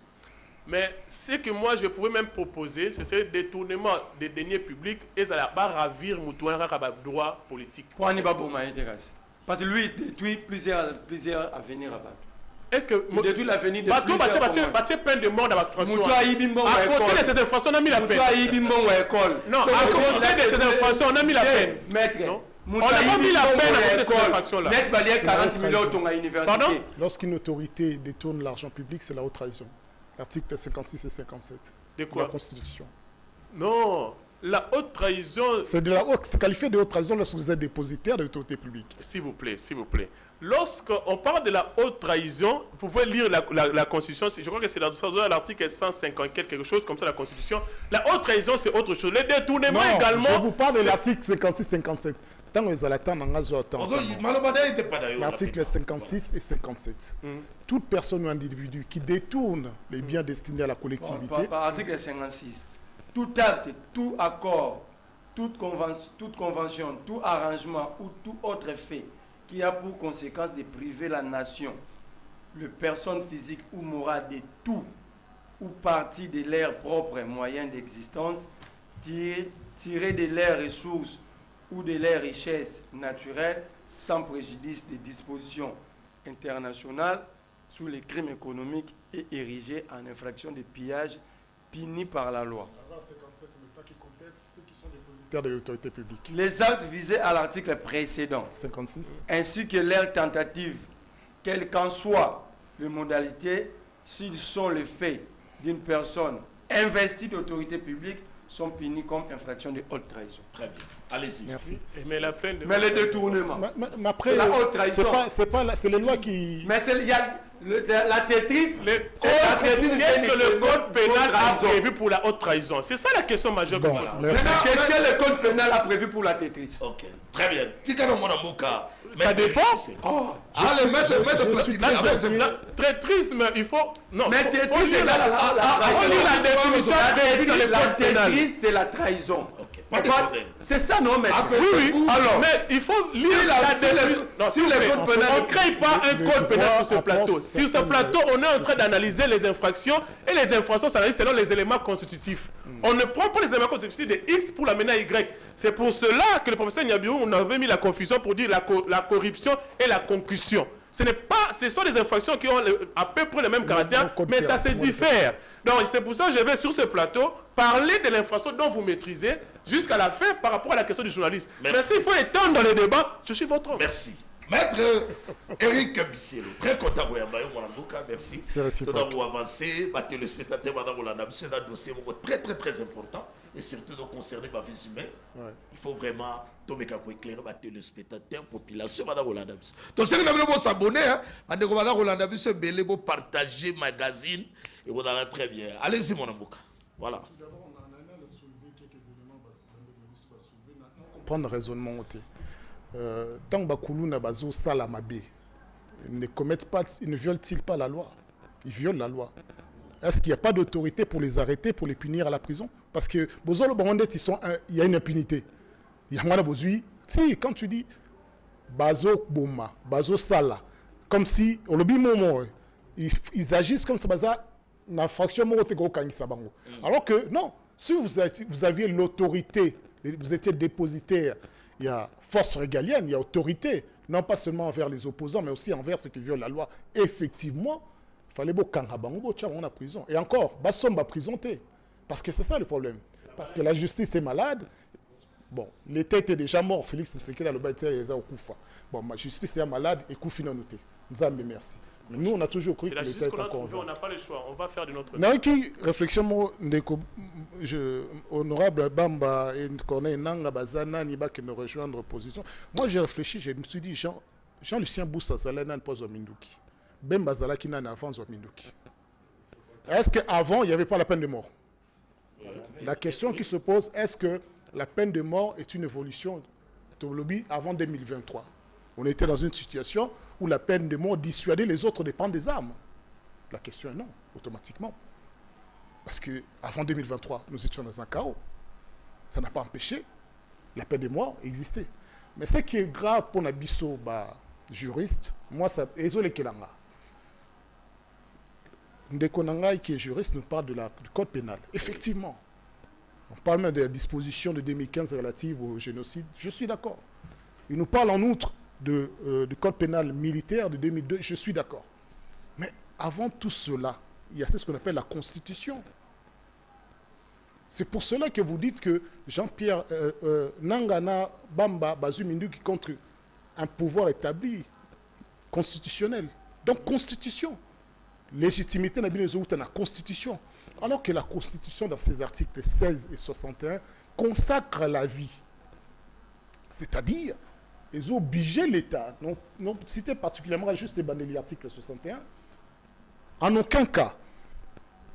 Mais ce que moi je pouvais même proposer, c'est détournement des deniers publics et ça va ravir Moutouan à droit politique. Parce que lui, il détruit plusieurs avenirs à battre. Est-ce que il détruit l'avenir de plusieurs peine de mort dans la fraction. À côté de ces infractions, on a mis la peine. Non, à côté de ces infractions, on a mis la peine. Maître, on n'a pas mis la peine à côté de ces infractions-là. Net va dire 40 millions à l'université. Pardon? Lorsqu'une autorité détourne l'argent public, c'est la haute trahison. Articles 56 et 57 de quoi? La Constitution. Non, la haute trahison... C'est qualifié de haute trahison lorsque vous êtes dépositaire de l'autorité publique. S'il vous plaît. Lorsqu'on parle de la haute trahison, vous pouvez lire la Constitution, je crois que c'est l'article 150, quelque chose comme ça, la Constitution. La haute trahison, c'est autre chose. Les détournements également... je vous parle de l'article 56-57. L'article 56 et 57. Toute personne ou individu qui détourne les biens destinés à la collectivité... Article 56. tout acte, tout accord, toute convention, tout arrangement ou tout autre fait qui a pour conséquence de priver la nation, les personnes physiques ou morales de tout ou partie de leurs propres moyens d'existence, tirés de leurs ressources ou de leurs richesses naturelles, sans préjudice des dispositions internationales sur les crimes économiques et érigés en infraction de pillage punis par la loi. De l'autorité publique. Les actes visés à l'article précédent, 56. ainsi que leurs tentatives, quelles qu'en soient les modalités, s'ils sont le fait d'une personne investie d'autorité publique, sont punis comme infraction de haute trahison. Très bien. Allez-y. Merci. Mais la peine de... Mais le détournement, Mais après, c'est la haute trahison. c'est les lois qui... Mais il y a la Tetris. Qu'est-ce que le code pénal a prévu pour la haute trahison? C'est ça la question majeure. Bon, merci. Qu'est-ce que le code pénal a prévu pour la Tetris? Ok, très bien. Tikano Monamuka. Ça dépend. Allez, mettre Platini. Traîtrisme, il faut... Non, Mais Tetris, c'est la définition prévue dans le code pénal. Tetris, c'est la trahison. Pas de problème. C'est ça, non, mais Oui, oui. Alors, mais il faut lire la définition. Non, s'il vous plaît, on ne crée pas un code pénal sur ce plateau. Sur ce plateau, on est en train d'analyser les infractions et les infractions s'analysent selon les éléments constitutifs. On ne prend pas les éléments constitutifs de X pour l'amener à Y. C'est pour cela que le professeur Niabiou, on avait mis la confusion pour dire la corruption et la concussion. Ce sont des infractions qui ont à peu près le même caractère, mais ça se diffère. Donc c'est pour ça que je vais sur ce plateau parler de l'infraction dont vous maîtrisez jusqu'à la fin par rapport à la question du journaliste. Mais s'il faut étendre le débat, je suis votre homme. Merci. Maître Eric Bisselo, très content de vous merci. C'est réciproque. Nous avancer, les spectateurs, c'est un dossier très très très important et surtout concerné par les humains. Il faut vraiment éclairer les spectateurs, population. Donc si vous voulez s'abonner, vous partager magazine et vous allez très bien. Allez-y mon amboka. Voilà. Prendre raisonnement. Tant que na bazo salamabe, ne commettent pas, ils ne violent-ils pas la loi? Ils violent la loi. Est-ce qu'il n'y a pas d'autorité pour les arrêter, pour les punir à la prison? Parce que il y a une impunité. Il y a un si, quand tu dis bazo boma, bazo sala, comme si au lobby moment ils agissent comme ça, baza na fraction alors que non, si vous aviez l'autorité, vous étiez dépositaire. Il y a force régalienne, il y a autorité, non pas seulement envers les opposants, mais aussi envers ceux qui violent la loi. Effectivement, il fallait en prison. Et encore, Bassom va prisonner. Parce que c'est ça le problème. Parce que la justice est malade. Bon, l'État était déjà mort. Félix Tshisekedi a le bâtiment au Koufa. Bon, ma justice est malade et Koufi n'a noté. Merci. Mais nous, on a toujours cru que l'État était encore... On n'a pas le choix, on va faire de notre... Non, qui réflexion, honorable Bamba et Corneille Nanga Bazana, Niba qui nous rejoindre position. Moi, j'ai réfléchi, je me suis dit, Jean-Lucien Boussa, ça n'a pas Zominduki. Ben Bazala qui n'a avant Zominduki. Est-ce qu'avant, il n'y avait pas la peine de mort? La question qui se pose, est-ce que la peine de mort est une évolution de lobby avant 2023? On était dans une situation où la peine de mort dissuadait les autres de prendre des armes. La question est non, automatiquement. Parce qu'avant 2023, nous étions dans un chaos. Ça n'a pas empêché la peine de mort d'exister. Mais ce qui est grave pour Nabiso, juriste, moi, ça... Désolé Kelanga. Ndeko Nangai, qui est juriste, nous parle du code pénal. Effectivement. On parle même de la disposition de 2015 relative au génocide. Je suis d'accord. Il nous parle en outre du code pénal militaire de 2002, je suis d'accord. Mais avant tout cela, il y a ce qu'on appelle la Constitution. C'est pour cela que vous dites que Jean-Pierre Nangana Bamba Bazumindu qui contre un pouvoir établi, constitutionnel. Donc, Constitution. Légitimité n'a bien la Constitution. Alors que la Constitution, dans ses articles 16 et 61, consacre la vie. C'est-à-dire, ils ont obligé l'État, non cité particulièrement juste l'article 61, en aucun cas,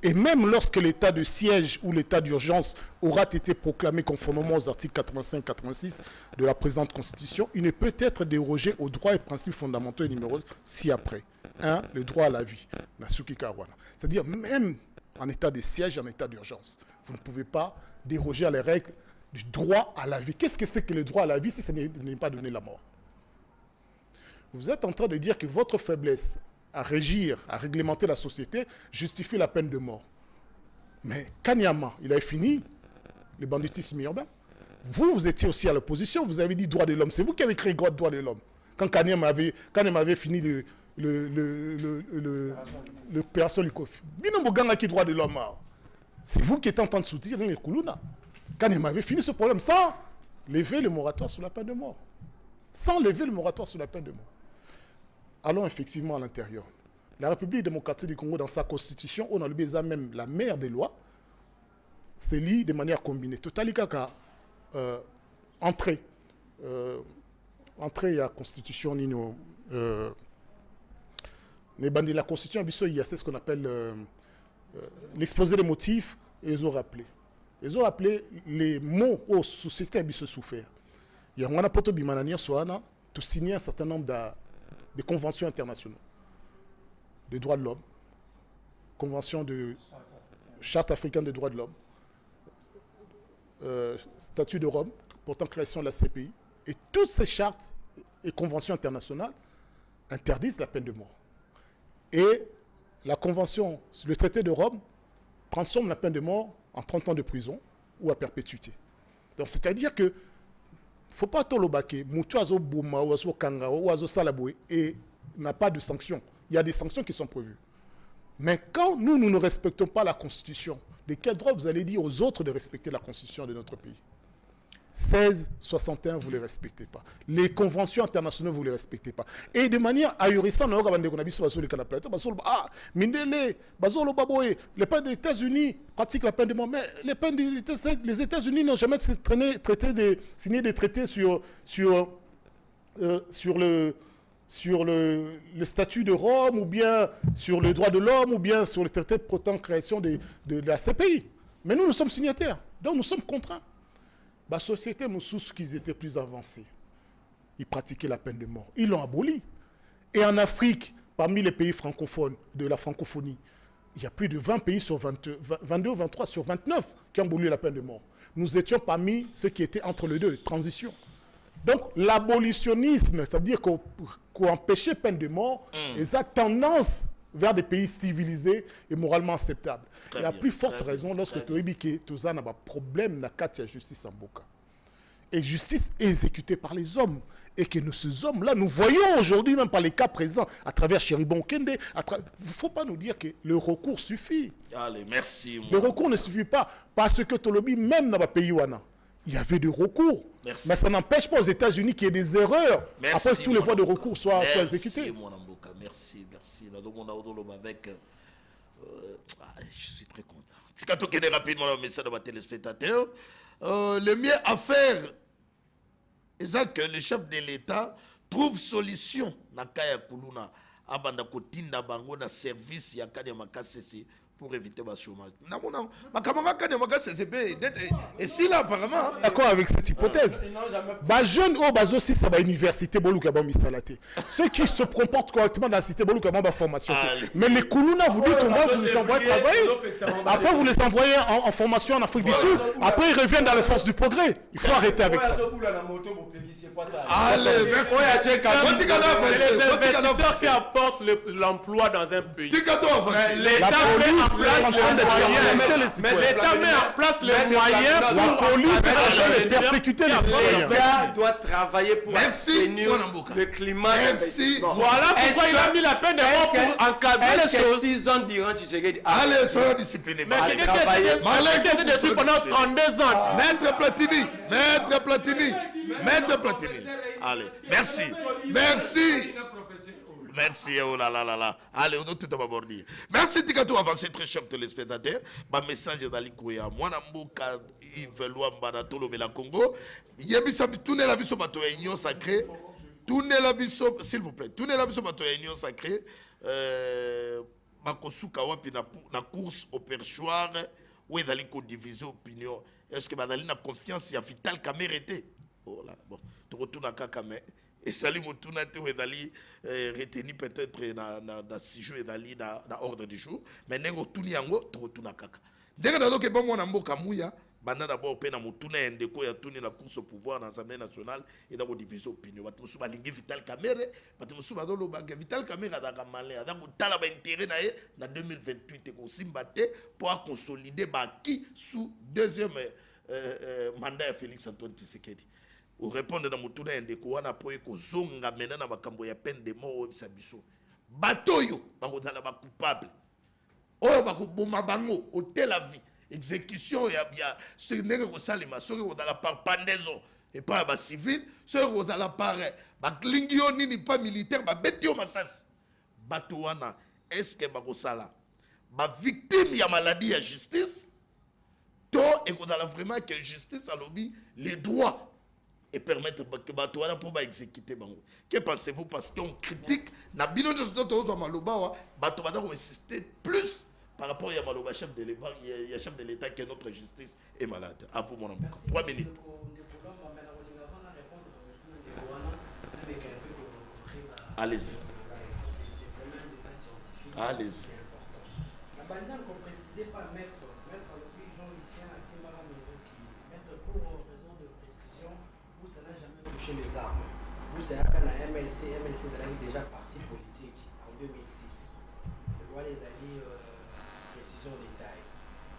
et même lorsque l'état de siège ou l'état d'urgence aura été proclamé conformément aux articles 85-86 de la présente Constitution, il ne peut être dérogé aux droits et principes fondamentaux et numéros ci-après. 1. Le droit à la vie. C'est-à-dire même en état de siège, en état d'urgence. Vous ne pouvez pas déroger à les règles du droit à la vie. Qu'est-ce que c'est que le droit à la vie si ce n'est pas donner la mort? Vous êtes en train de dire que votre faiblesse à régir, à réglementer la société justifie la peine de mort. Mais Kanyama, il avait fini le banditisme urbain. Vous étiez aussi à l'opposition, vous avez dit droit de l'homme. C'est vous qui avez créé le droit de l'homme. Quand Kanyama avait fini l'opération Lukofi. Qui droit de l'homme. C'est vous qui êtes en train de soutenir les Koulouna. Kanyama avait fini ce problème sans lever le moratoire sur la peine de mort. Sans lever le moratoire sur la peine de mort. Allons effectivement à l'intérieur. La République démocratique du Congo, dans sa constitution, on a le besoin même la mère des lois, c'est lié de manière combinée. Totalika entrée à la constitution, la constitution, il y a ce qu'on appelle l'exposé des motifs, et ils ont rappelé. Ils ont rappelé les mots aux sociétés qui ont souffert. Il y a un poto bimanania soana, tout signer un certain nombre de conventions internationales des droits de l'homme, convention de charte africaine des droits de l'homme, statut de Rome, portant création de la CPI, et toutes ces chartes et conventions internationales interdisent la peine de mort. Et la convention, le traité de Rome, transforme la peine de mort en 30 ans de prison ou à perpétuité. Donc c'est-à-dire que faut pas tolobake, Moutuazo Bouma, Oazo Kanga, Oazo Salaboué, et n'a pas de sanctions. Il y a des sanctions qui sont prévues. Mais quand nous ne respectons pas la Constitution, de quel droit vous allez dire aux autres de respecter la Constitution de notre pays? 1661, vous ne les respectez pas. Les conventions internationales, vous ne les respectez pas. Et de manière ahurissante, les peines des États-Unis pratiquent la peine de mort. Mais les États-Unis n'ont jamais signé des traités sur le statut de Rome, ou bien sur le droit de l'homme, ou bien sur le traité de création de la CPI. Mais nous sommes signataires, donc nous sommes contraints. La société Moussous, qu'ils étaient plus avancés, ils pratiquaient la peine de mort. Ils l'ont aboli. Et en Afrique, parmi les pays francophones, de la francophonie, il y a plus de 20 pays sur 22 ou 23 sur 29 qui ont aboli la peine de mort. Nous étions parmi ceux qui étaient entre les deux, transition. Donc l'abolitionnisme, ça veut dire qu'on empêchait peine de mort, et ça a tendance vers des pays civilisés et moralement acceptables. Et à plus forte raison, lorsque tu as un problème dans la justice en Boka. Et justice est exécutée par les hommes. Et que ces hommes-là, nous voyons aujourd'hui, même par les cas présents, à travers Chéribon Kende, il ne faut pas nous dire que le recours suffit. Allez, merci. Le recours ne suffit pas, parce que Tolobi, même dans le pays Wana, il y avait des recours. Merci. Mais ça n'empêche pas aux États-Unis qu'il y ait des erreurs. Merci, après que tous les voies de recours soient exécutées. Merci. Avec, je suis très content. Tikato Kene rapidement le message de ma téléspectateur. Le mieux à faire, c'est que le chef de l'État trouve solution dans Kaya Kuluna. Abanda kotinda bango na service ya Kanya Makasese pour éviter le chômage. Et si là, apparemment... D'accord avec cette hypothèse. Les jeunes au bas aussi, ça va université, ceux qui se comportent correctement dans la cité, la formation. Mais les Koulouna, vous dites, vous les envoyez travailler. Après, vous les envoyez en formation en Afrique du Sud. Après, ils reviennent dans les forces du progrès. Il faut arrêter avec ça. Allez, merci. Les investisseurs qui apportent l'emploi dans un pays. L'État mais l'État met en place les moyens pour la police persécuter les citoyens. L'État doit travailler pour assainir le climat. Merci. Voilà pourquoi il a mis la peine de mort pour encadrer les choses. 6 ans durant Tshisekedi. Allez, soyons disciplinés. Mais quelqu'un qui était dessus pendant 32 ans. Maître Platini. Allez, merci. Merci, oh là là. Allez, on doit tout d'abord dire. Merci, Tikato, avancé très cher téléspectateurs. Ma message d'Ali Kouya. Moi, Namboka, Yves Luamba, Tolo, Bela Congo. Yebisa, tournez la vie sur bateau et union sacrée. Tournez la vie sur, s'il vous plaît, tournez la vie sur bateau et union sacrée. Makosuka, wapi, na course au perchoir. Où est allé qu'on divise opinion. Est-ce que Madali n'a confiance, il y a Vital Kamérete? Oh là, bon, tu retournes à Kakame. Et Salim Moutouna Dali retenu peut-être dans 6 jours et Dali dans l'ordre du jour. Mais Nengo Tuni Yango, tu retournes à Kaka. Dès que tu as bon mon ambo Kamouya, banda d'abord pe na mutuna endeko ya tuni la course au pouvoir dans l'Assemblée nationale et dans la division opinion bato musu balingi Vital Kamerhe bato musu bazolo ba Vital Kamerhe adaka malin adaka tala ba intérêt na ye na 2028 ko simbate pour consolider baki sous deuxième mandat ya Félix Antoine Tshisekedi au répondre na mutuna endeko wana po ko zonga mena na bakambo ya peine de mort obisa biso bato yo bakozala ba coupable oyo bakoboma bango hotel la vie exécution ya ce n'est que ça les maçons dans la par pendaison et pas ba civil ce dans la par ba klingio nini pas militaire ba betio masas bato wana est-ce que ba kosala ba victime ya maladie ya justice to et qu'on a vraiment que justice a lobby les droits et permettre que bato wana pour ba exécuter bango. Que pensez-vous parce qu'on critique na bino de d'autres maloba bato bana ko insister plus par rapport à Maloba, chef de l'État, il y a chef de l'État que notre justice est malade. À vous, mon ami. 3 minutes. Allez-y. Allez-y. La banane qu'on précisait pas mettre le Jean Lucien à mettre pour raison de précision, où ça n'a jamais touché les armes. Où c'est à la MLC, ça a déjà parti politique en 2006. Je dois les allier. Précision détail.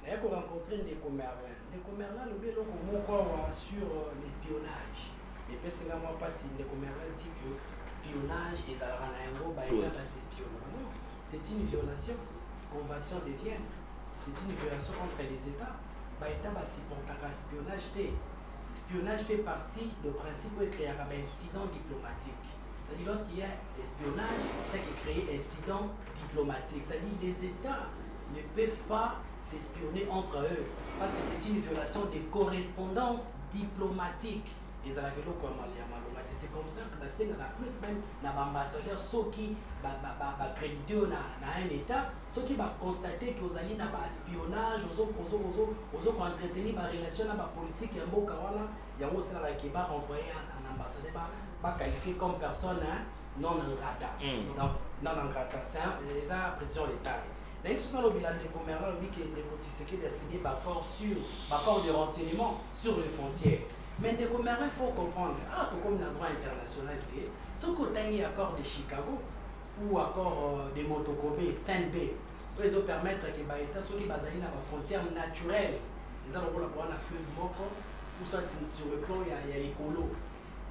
D'ailleurs, qu'on rencontre des commerçants. Des commerçants, le bien sur l'espionnage. Et puis, c'est moi pas si des commerçants disent que l'espionnage et ça rend un gros bail à s'espionner. Non, c'est une violation. Convention de Vienne. C'est une violation entre les États. Baïta va s'y porter à l'espionnage. L'espionnage fait partie du principe de créer un incident diplomatique. C'est-à-dire, lorsqu'il y a espionnage, c'est qui crée un incident diplomatique. C'est-à-dire, les États ne peuvent pas s'espionner entre eux parce que c'est une violation des correspondances diplomatiques. Et c'est comme ça que la plus même l'ambassadeur ceux qui accrédité dans un État, ceux qui va constater que vous allez dans espionnage, vous entretenir des relations dans la politique, il y a un ambassadeur qui va renvoyer un ambassadeur pas qualifié comme personne non ingrata. Donc non ingrata, c'est les précision l'État. D'ailleurs, souvent, le bilan des commerçants, lui, qui a signé un accord de renseignement sur les frontières. Mais les commerçants, il faut comprendre, comme dans le droit international, ce qu'on a un accord de Chicago ou accord de Motokobe, Saint-Bé, ils ont permettre que ceux qui sont dans la frontière naturelle, ils ont la fleuve Moko, ou soit sur le plan, il y a l'écolo.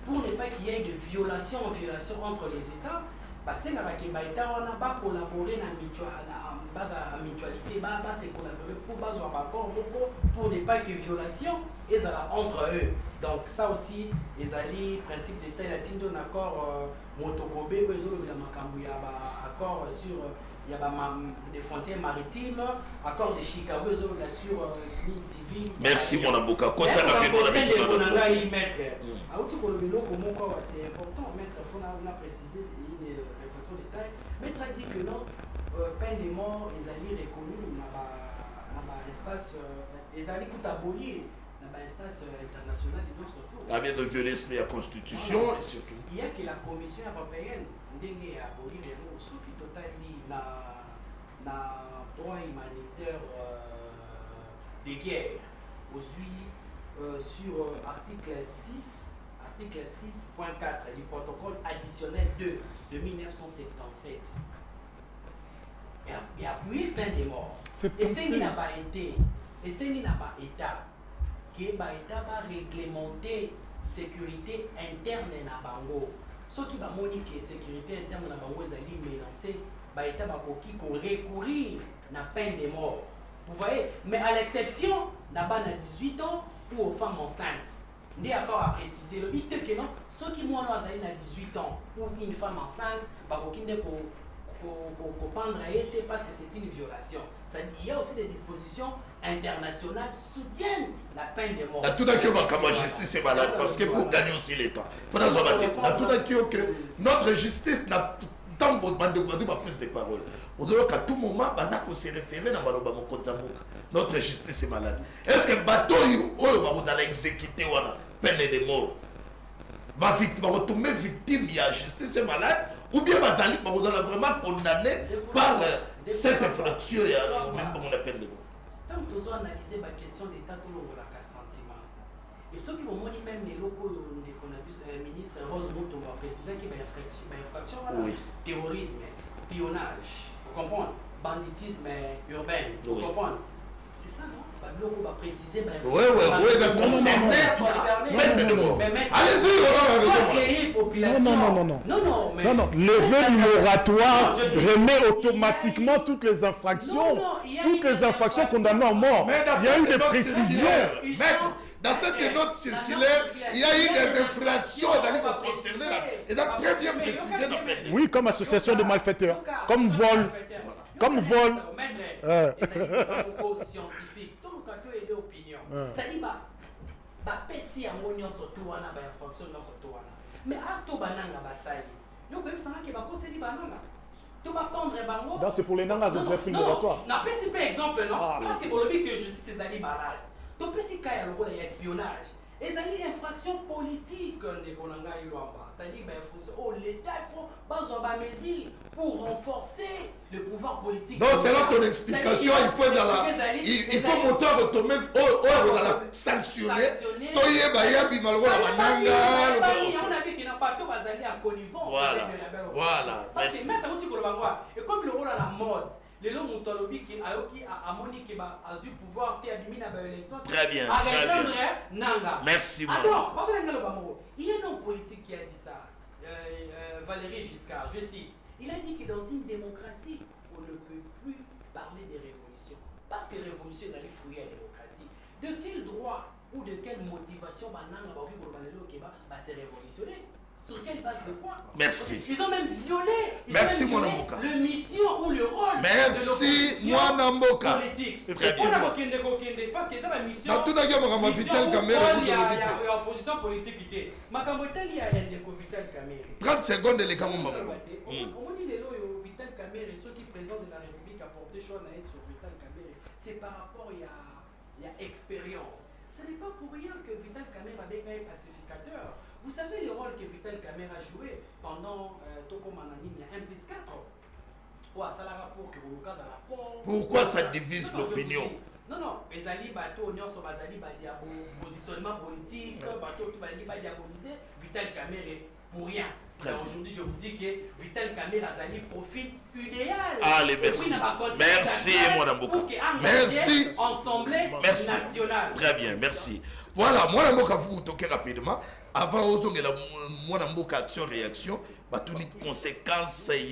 Pour ne pas qu'il y ait de violation entre les États, parce que les États n'ont pas collaboré dans la mutualité, se collaborer pour avoir un accord pour ne pas qu'il y ait violation entre eux. Donc ça aussi, les alliés, principe d'État, il y a un accord Motokobe, ils ont un accord sur des frontières maritimes, accord de Chicago, ils ont sur ligne civile. Merci mon avocat. C'est important, maître, il faut préciser une réflexion de détail. Maître a dit que non, peine de mort, les alliés reconnus dans l'espace, les alliés tout abolir dans l'espace international et non surtout. La bien de violer la Constitution et surtout. Il y a que la Commission européenne a abolir ceux qui totalement dans droit humanitaire de guerre. Aujourd'hui, sur article 6.4 du protocole additionnel 2 de 1977. Il y a eu plein de morts. Et ce n'a pas été, que l'État va réglementer la sécurité interne dans Bango. Ceux qui vont moniquer la sécurité interne dans Bango, ils allaient menacer, l'État va recourir à la peine de mort. Vous voyez? Mais à l'exception, d'abord à 18 ans ou aux femmes enceintes. Des accords à préciser. Le but est que non, ceux qui m'ont à 18 ans ou une femme enceinte, parce que c'est une violation. Il y a aussi des dispositions internationales qui soutiennent la peine de mort. Tout la justice est malade parce que pour gagner aussi l'État. Que notre justice n'a pas plus de paroles. À tout moment, on se référer à notre justice est malade. Est-ce que le bateau va exécuter la peine de mort? Va retomber victime de la justice est malade? Ou bien va vraiment condamné par cette infraction, même pour la peine de mort? Tant que nous avons analysé la question d'État, tout le monde a cassé. Et ceux qui vont modifier même les locaux de ministre Rose Mouton va préciser qu'il y a une infraction, Oui. terrorisme, espionnage, vous comprenez, banditisme urbain, vous Oui. comprenez. C'est ça, non? On va préciser. Oui, concerné. Allez-y, Non, lever le moratoire remet automatiquement toutes les infractions. Toutes les infractions condamnées à mort. Il y a eu des précisions. Maître, dans cette note circulaire, il y a eu des infractions concernées. Et donc, très bien précisé. Oui, comme association de malfaiteurs, comme vol. Comme vol. Scientifique. Donc, quand tu as des opinions, ça dit, pesi yango nyonso to wana ba infraction nyonso to wana mais acto bananga basali yo ko ebisanga ke bakoseli bananga to ba prendre bango donc c'est pour les nanga que vous avez pris le moratoire na pesi pe exemple non parce que bolobi que justice ezali balade to pesi kaya lokola ya espionnage ezali infraction politique ndeko na ngai lwamba c'est-à-dire ba infraction oh l'état il faut bazwa ba mesures pour renforcer le pouvoir politique. Donc c'est là ton explication, il faut moteur automé dans la sanctionner. Toye bayabi malwala bananga. On a vu qu'il n'a pas tout basali en connivence. Voilà. Parce que mettre outil ko bangwa et comme le rôle à la mode les longs mutolobi qui a moni qui a eu pouvoir te admis na ba élection. Très bien. Nanga. Merci moi. Attends, pardon ngalo bango. Il y a un homme politique qui a dit ça. Valéry Giscard, je cite. Il a dit que dans une démocratie, on ne peut plus parler de révolution. Parce que révolution, ils allaient fouiller la démocratie. De quel droit ou de quelle motivation c'est révolutionner? Sur quelle base de quoi? Merci. Ils ont même violé. Merci, mon Amboka. Le mission ou le rôle merci, mon Amboka. Politique. Très bien. Parce que c'est la mission. Dans tout le monde, Vital Caméra, vous devez dire. Il y a opposition politique. Makamotali, il y a Vital Caméra. 30 secondes, les gars, on dit les lois, Vital Caméra, ceux qui président de la République a porté choix sur Vital Caméra. C'est par rapport à expérience. Ce n'est pas pour rien que Vital Caméra est un pacificateur. Vous savez le rôle que Vital Caméra a joué pendant Toko Manani, il y a 1+4. Pourquoi ça divise l'opinion? Non, les alliés bateaux, nous sommes positionnement politique, bateau tout va diaboliser Vital Caméra pour rien. Aujourd'hui, je vous dis que Vital Caméra a un profil idéal. Allez, merci. Merci, mon Amboka. Merci. Ensemble national. Très bien, merci. Voilà, moi, Amboka, vous toquez rapidement. Avant, moi, Amboka, action-réaction, une conséquence, il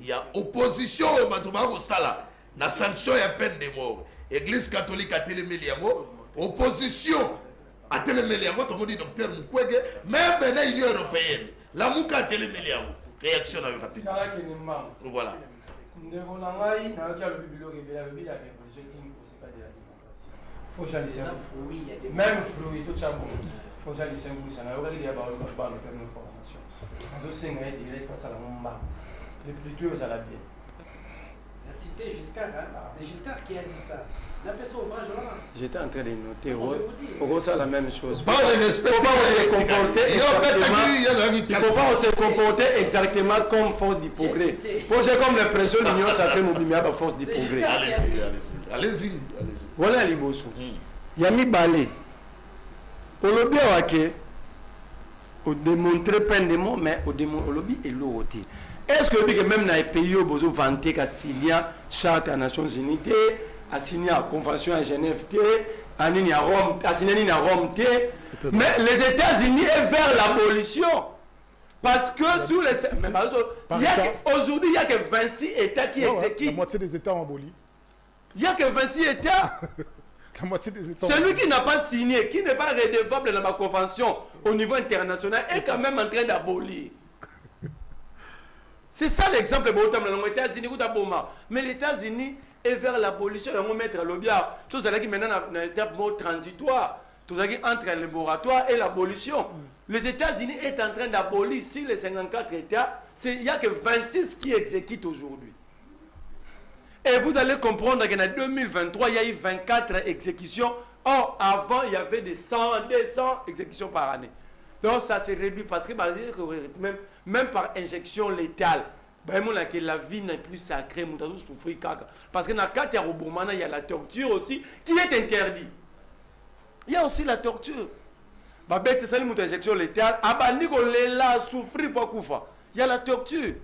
y a opposition au Sala. La sanction est à peine de mort. Église catholique a téléméliango. Opposition à téléméliango, tout le monde dit docteur Mukwege. Même maintenant, l'Union européenne. La Mouka a téléméliango. Réaction à rapide. Voilà. Même fluide, tout ça bon. Faut que j'aille laisser un bout, ça n'a aucun idée about le terme de formation. Je sais que direct face à la bombe. Le plus tôt, ça l'a bien. La cité Giscard, c'est Giscard qui a dit ça. La personne ouvrage là. J'étais en train de noter. Au gros, c'est la même chose. Pas de respect. Il ne faut pas se comporter exactement comme force du progrès. Pour j'ai comme l'impression que l'Union sacrée m'oublie à force du progrès. Allez-y. Voilà les beaux sous. Yami Balé. Au lobby au démontrer plein de mots, mais au lobby et l'autre. Est-ce que même dans les pays où vous vantez qu'à signer charte des Nations Unies, à signer la convention à Genève, à signer à Rome, mais les États-Unis est vers l'abolition. Parce que sous les... Aujourd'hui, il n'y a que 26 États qui exécutent. La moitié des États ont aboli. Il n'y a que 26 États. La moitié des États. Celui qui n'a pas signé, qui n'est pas redevable dans ma convention au niveau international, est quand même en train d'abolir. C'est ça l'exemple des États-Unis. Mais les États-Unis est vers l'abolition. Ils vont mettre le bien. Tout ça qui maintenant dans une étape transitoire. Tout ça qui entre le moratoire et l'abolition. Les États-Unis sont en train d'abolir sur les 54 États. Il n'y a que 26 qui exécutent aujourd'hui. Et vous allez comprendre qu'en 2023, il y a eu 24 exécutions. Or, avant, il y avait des 100, 200 exécutions par année. Donc, ça s'est réduit parce que même par injection létale, la vie n'est plus sacrée. Parce que dans le cas de il y a la torture aussi qui est interdite. Il y a aussi la torture. babete sali mutu injection létale abandi kolela souffrir pour kufa. Il y a la torture.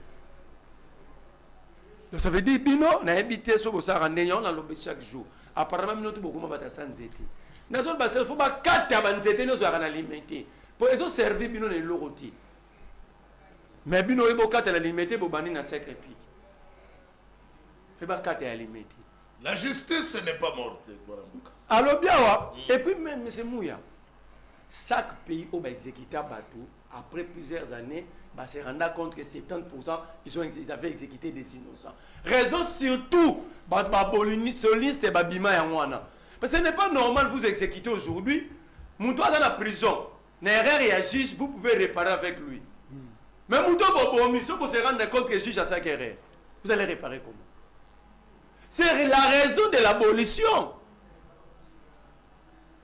Donc ça veut dire bino na habité so bosara ndenya on a lobé chaque jour. Apparemment nous beaucoup bata sanzete. Na zone basel faut ba kata banzete no zo kana limité. Pour eso servir bino ne loroti. Mais bino ebo kata la limité bo bani na sec épique. Fait ba kata ya limité. La justice n'est pas morte. Alors bien wa et puis même c'est mouya. Chaque pays au exécuté bateau après plusieurs années se rendre compte que 70% ils avaient exécuté des innocents. Raison surtout ce liste et babima ya wana. Parce que ce n'est pas normal vous exécuter aujourd'hui. Mouto dans la prison. N'erreur et juge vous pouvez réparer avec lui. Mais Mouto bobomi si vous se rendre compte que le juge a sa erreur. Vous allez réparer comment? C'est la raison de l'abolition.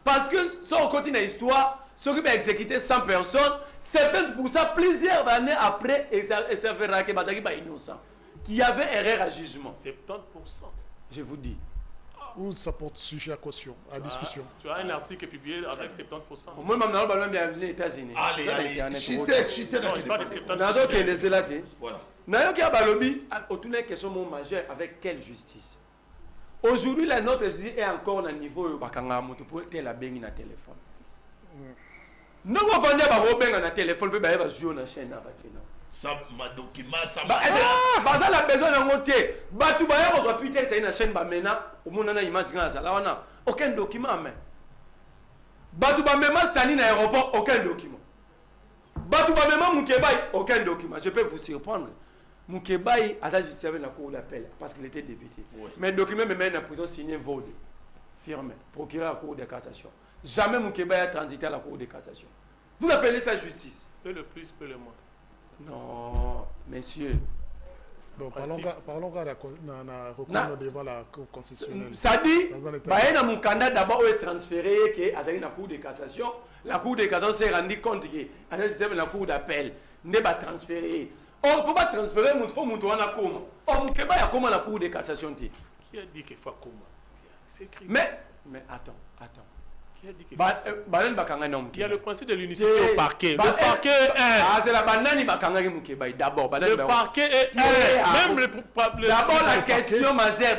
Parce que si on continue l'histoire, ceux qui vont exécuter 100 personnes, 70% plusieurs années après, et ça verra que Bazaki est innocent. Qu'il y avait erreur à jugement. 70%. Je vous dis. Ou ça porte sujet à caution, à discussion. Tu as un article publié avec 70%. Moi, je suis bien aux États-Unis. Allez, chité. Non, il parle de 70%. Voilà. Nayoki Abalobi, autour une question majeure, avec quelle justice? Aujourd'hui, la notre justice est encore au niveau où pour la bengi na téléphone. Non, on va vendre na téléphone, on va jouer na chaîne. Ça m'a document, ça m'a. Ah, la besoin de monter. Batu ba yako kwa Twitter c'est une chaîne ba mena, au monde na image grand ça. Là on a aucun document mais. Batu ba mema stani na aéroport, aucun document. Batu ba mema Mukebai, aucun document. Je peux vous surprendre. Mukebai a déjà servi la cour d'appel parce qu'il était député. Oui. Mais le document me mène à la prison signé Vaud, firme, procureur à la cour de cassation. Jamais Mukebai a transité à la cour de cassation. Vous appelez ça justice? Peu le plus, peu le moins. Non, messieurs. Bon, parlons devant la Cour constitutionnelle. Ça dit, mon candidat d'abord est transféré à la Cour de cassation. La Cour de cassation s'est rendu compte que la Cour d'appel n'est pas transférée. On ne peut pas transférer, il faut que on a comment. On ne peut pas comment la Cour de cassation. Qui a dit qu'il faut comment? C'est écrit. Mais attends. Qui a dit qu'il faut? Il y a le principe de l'unicité au parquet. Le parquet est c'est la banane d'abord. Le parquet est même d'abord la question majeure.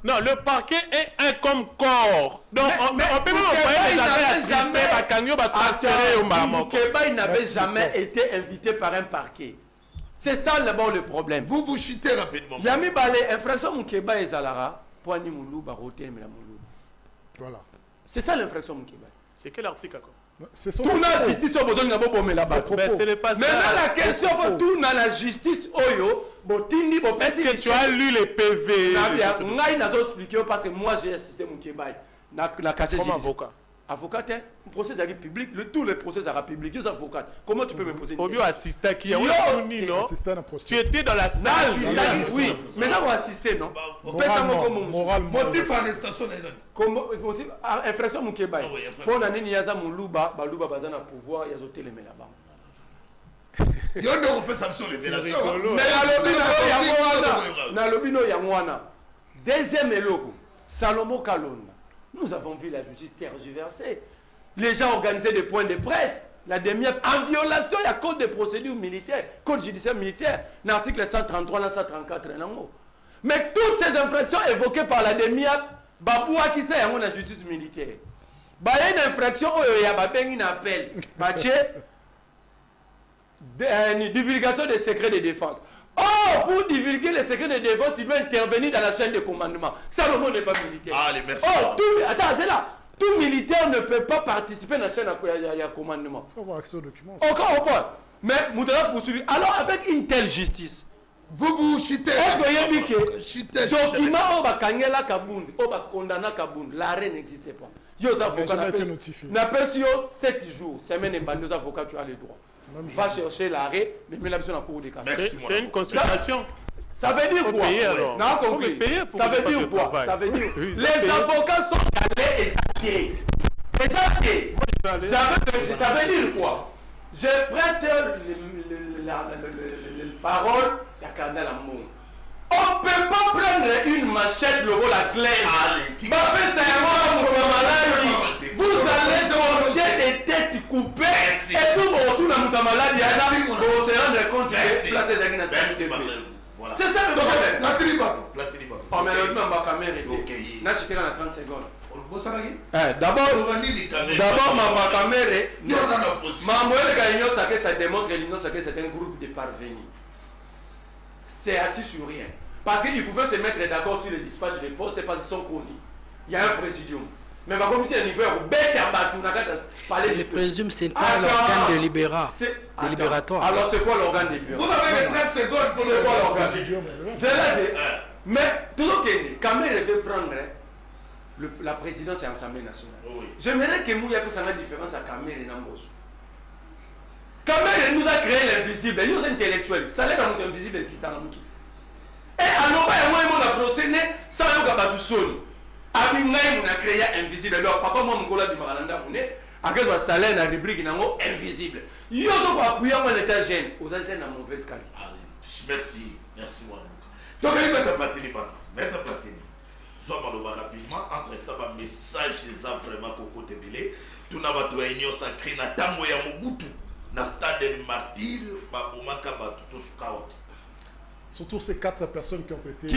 Non, le parquet est un comme corps. Donc on peut même envoyer les affaires au Maroc. Moukeba n'avait jamais été invité par un parquet. C'est ça d'abord le problème. Vous chutez rapidement. Yami Balé, infraction Moukeba et Zalara, Poani Moulou, Baroté, Moulou. Voilà. C'est ça l'infraction Moukeba. C'est quel article encore? Tout la justice au besoin de la bas. Mais la question pour tout dans la justice oyo, botindi bo pesi que tu as lu les PV. Ngai n'a pas expliqué parce que moi j'ai assisté mon Kébaï. Na caché comme avocat. Avocat, un procès à public, tous les procès à public, deux avocats. Comment tu peux me poser une question? Assistant qui a tu étais dans la salle. Oui, mais là on assisté non. Motif arrestation motif infraction mon Kébaï. Pour l'année Niaza Moulouba, Balouba Bazana pouvoir, il y a zoté les mains là-bas. Il y a un peu ça sur les révélations. Mais la lobino Yamwana. Deuxième élogo, Salomon Kalonda. Nous avons vu la justice tergiversée. Les gens organisaient des points de presse. La demi-heure en violation, il y a code de procédure militaire, code judiciaire militaire, l'article 133, 134. Mais toutes ces infractions évoquées par la demi-heure, Baboua qui sait la justice militaire. Il y a une infraction où il y a un appel. Divulgation des secrets de défense. Oh, pour divulguer les secrets de défense, tu dois intervenir dans la chaîne de commandement. Salomon n'est pas militaire. Allez, merci. Oh, attends, c'est là. Tout militaire ne peut pas participer dans la chaîne de commandement. Il faut avoir accès aux documents. Encore au point. Mais Moutala poursuivi. Alors, avec une telle justice, vous chutez. Document au Bakangela Kabound, au Bakondana Kabound, l'arrêt n'existait pas. Yo, avocats n'a pas 7 jours, semaine et nos avocats, tu as les droits. Va chercher l'arrêt, mais mets la mission en cours de cassation. C'est une consultation. Ça veut dire quoi? Non, compris. Ça veut dire quoi? Ça veut dire les avocats sont allés exagérer. Exagérer. Ça veut dire quoi? Je prête la parole à Kanda Lamour. On ne peut pas prendre une machette, le rôle à clair. Vous allez porter des têtes coupées et tout le monde dans la maladie. Vous se rendre compte que c'est place des agnes. C'est ça le problème. Oh, mais le nom va caméra. N'a chité dans 30 secondes. D'abord, ma caméra. Ça démontre que l'Union sacrée c'est un groupe de parvenus. C'est assis sur rien. Parce qu'ils pouvaient se mettre d'accord sur le dispatch des postes parce qu'ils sont connus. Il y a un présidium. Mais ma communauté à niveau le présidium, c'est pas l'organe délibératoire. Alors c'est quoi l'organe délibératoire? Vous avez les 30 secondes pour c'est quoi l'organe? C'est Mais toujours que Kamere veut prendre la présidence et l'Assemblée nationale. Oui. J'aimerais que Mouya puisse faire la différence à Kamere et Namboso. Kamere nous a créé l'invisible. Il est intellectuel. Ça l'est dans l'invisible qui s'en a. Et alors, moi, on a procédé sans le Gabatusson. Abingaï, on a créé invisible. Alors, papa, moi, mon collègue du Maralanda, on est à quel salaire dans la rubrique invisible. Il y a donc appuyé à l'état jeune. Aux agents à mauvaise qualité. Merci, merci, moi. Donc, il mettre pas télé, mettre pas télé. Soit rapidement, entre-temps, un message des vraiment Coco Tébélé. Tout n'a pas tout union sacrée, na tango ya Mobutu, na stade martyr, Babumaka Batu, tout ce chaos. Surtout ces 4 personnes qui ont été...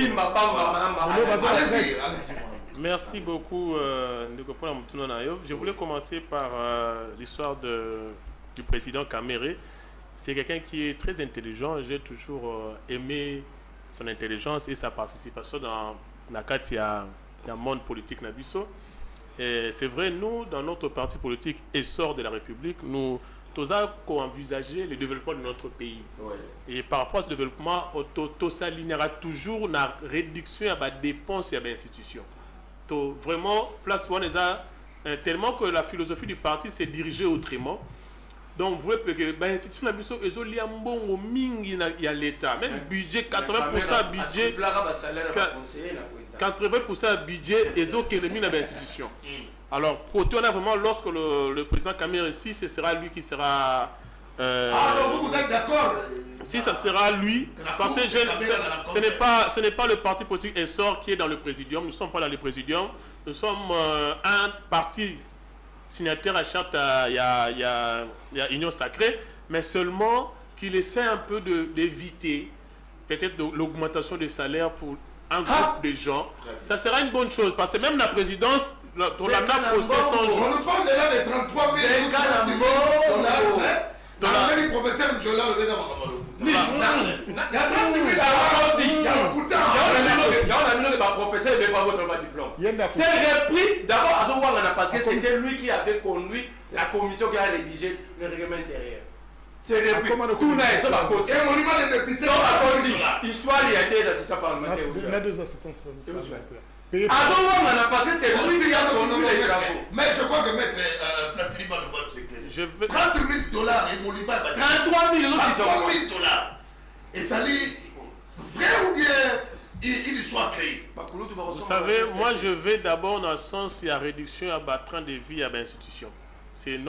Allez-y. Merci beaucoup, Ndeko Moutouna. Je voulais commencer par l'histoire du président Kamere. C'est quelqu'un qui est très intelligent. J'ai toujours aimé son intelligence et sa participation dans la monde politique Nabiso. Et c'est vrai, nous, dans notre parti politique essor de la République, nous avons envisagé le développement de notre pays. Ouais. Et par rapport à ce développement, tout s'alignera toujours dans la réduction à la dépense et à l'institution. Vraiment, place où on est tellement que la philosophie du parti s'est dirigée autrement. Donc, vous voyez que l'institution est y a l'État. Même budget, 80% budget. 80% budget est économie dans l'institution. Alors, pour toi, vraiment, lorsque le président Kamere ici, ce sera lui qui sera. Donc vous êtes d'accord? Si ça sera lui, parce que ce n'est pas le parti politique Essor qui est dans le présidium. Nous ne sommes pas dans le présidium. Nous sommes un parti signataire à charte, il y a Union Sacrée, mais seulement qu'il essaie un peu d'éviter peut-être l'augmentation des salaires pour un groupe de gens. Ça sera une bonne chose, parce que même la présidence, on a procès 100 jours. On nous parle déjà de 33 000 dollars. Le professeur Njola le fait d'avoir il y a 30 000 aussi. Il y a le bouton. Il y a un professeur qui ne veut pas votre diplôme. C'est repris d'abord à Zouangana parce que c'était lui qui avait conduit la commission qui a rédigé le règlement intérieur. C'est repris. Tout n'a pas cause. Et monument de députés. Histoire, il y a des assistants parlementaires. Il y a 2 assistants parlementaires. À Zouangana parce que c'est lui qui a conduit les travaux. Mais je crois que maître Platini va nous voir, c'est clair. 30 000 dollars et Moliba 33 000 dollars. Et ça dit, vrai ou bien il soit créé? Vous savez, moi je vais d'abord dans le sens de la réduction à la train de vie à l'institution. C'est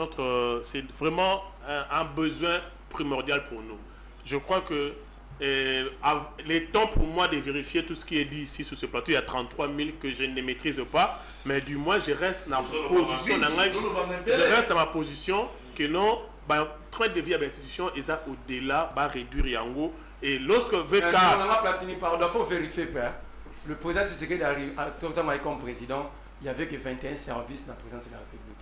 vraiment un besoin primordial pour nous. Je crois que les temps pour moi de vérifier tout ce qui est dit ici sur ce plateau, il y a 33 000 que je ne maîtrise pas, mais du moins je reste dans ma position que non, train de vie à l'institution et ça au-delà va réduire Yango. Et lorsque VK... il faut vérifier, père. Le président Tshisekedi arrive comme président, il n'y avait que 21 services dans la présidence de la République.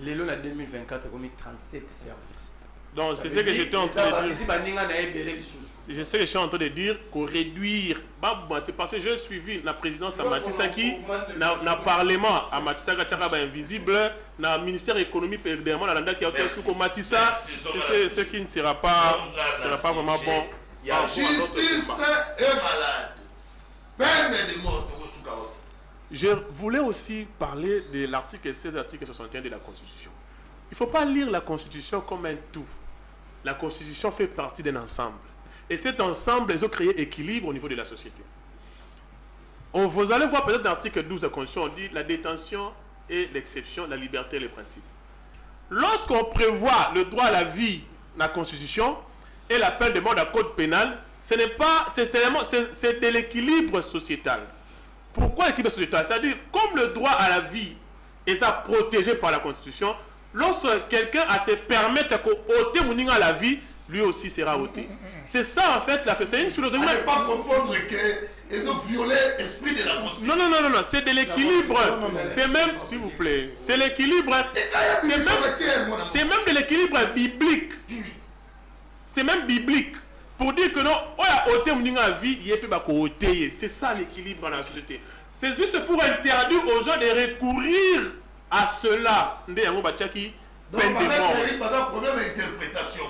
Il est là en 2024, il a mis 37 services. Donc c'est ce que j'étais en train de dire. Je sais que je suis en train de dire qu'on réduire. Parce que j'ai suivi la présidence à Matisaki, dans le Parlement à Matisaka Tchakaba invisible, dans le ministère de l'économie, évidemment, dans qui a été comme Matissa, c'est ce qui ne sera pas vraiment bon. Il y a justice et malade. Peine de mort. Je voulais aussi parler de l'article 16, article 61 de la Constitution. Il ne faut pas lire la Constitution comme un tout. La Constitution fait partie d'un ensemble. Et cet ensemble, ils ont créé équilibre au niveau de la société. Vous allez voir peut-être dans l'article 12 de la Constitution, on dit la détention est l'exception, la liberté est le principe. Lorsqu'on prévoit le droit à la vie dans la Constitution et la peine de mort dans le code pénal, ce n'est pas, c'est de l'équilibre sociétal. Pourquoi l'équilibre sociétal? C'est-à-dire, comme le droit à la vie est protégé par la Constitution, lorsque quelqu'un a se permettre qu'ôter mon à la vie, lui aussi sera ôté. C'est ça en fait, c'est une philosophie. Ne pas confondre que et de violer l'esprit de la Constitution. Non, c'est de l'équilibre. C'est même, s'il vous plaît, c'est l'équilibre. C'est même de l'équilibre biblique. C'est même biblique. Pour dire que non, c'est ça l'équilibre dans la société. C'est juste pour interdire aux gens de recourir à cela. Donc, problème d'interprétation.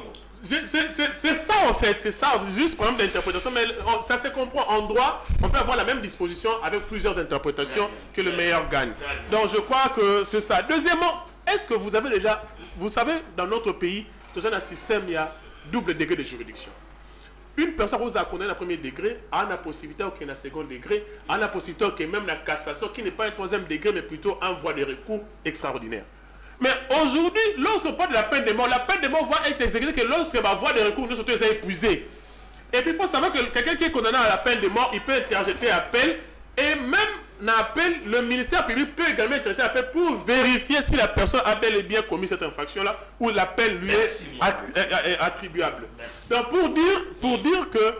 C'est ça en fait, c'est ça, juste problème d'interprétation, mais ça se comprend. En droit, on peut avoir la même disposition avec plusieurs interprétations que le meilleur gagne. Donc je crois que c'est ça. Deuxièmement, est-ce que vous avez déjà, vous savez, dans notre pays, dans un système, il y a double degré de juridiction. Une personne qui vous a condamné à premier degré a la possibilité qu'il y ait un second degré, a la possibilité qu'il y ait même la cassation, qui n'est pas un troisième degré, mais plutôt un voie de recours extraordinaire. Mais aujourd'hui, lorsqu'on parle de la peine de mort va être exécutée que lorsque la voie de recours nous est épuisée. Et puis il faut savoir que quelqu'un qui est condamné à la peine de mort, il peut interjeter appel. Et même dans l'appel, le ministère public peut également interjeter appel pour vérifier si la personne a bel et bien commis cette infraction-là ou l'appel lui est attribuable. Merci. Donc pour dire que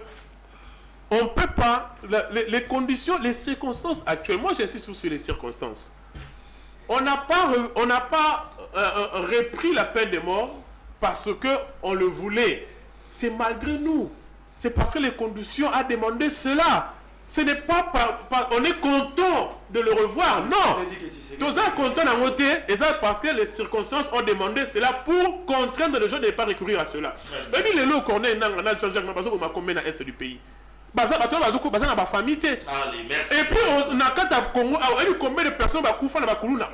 on ne peut pas, les conditions, les circonstances actuelles, moi j'insiste sur les circonstances. On n'a pas repris la peine de mort parce qu'on le voulait. C'est malgré nous. C'est parce que les conditions ont demandé cela. Ce n'est pas on est content de le revoir. Non. Tous les contents d'en voter, et ça parce que les circonstances ont demandé cela pour contraindre les gens de ne pas recourir à cela. Et puis les lots qu'on a dans Jean-Jacques Mabazo, on a combien dans l'est du pays. Et puis on a quand à Congo, combien de personnes va couper dans la Kuluna.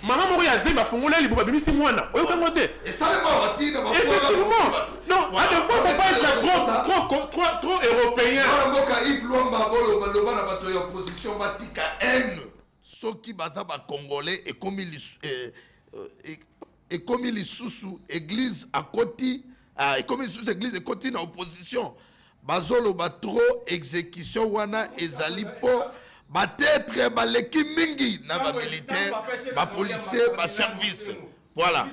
Maman mori a zéba fongola li boba bimisi mwana. Oyo kamote. Et ça les morts ati na effectivement. Non, à des fois faut pas être trop européen. Mboka Yves Luamba bolo maloba na bato ya opposition batika haine. Soki bata ba congolais et comme il sous église à côté et comme il sous église et côté na opposition. Bazolo ba trop exécution wana ezali po batetre baleki mingi na ba militaire ba policier ba service. Voilà.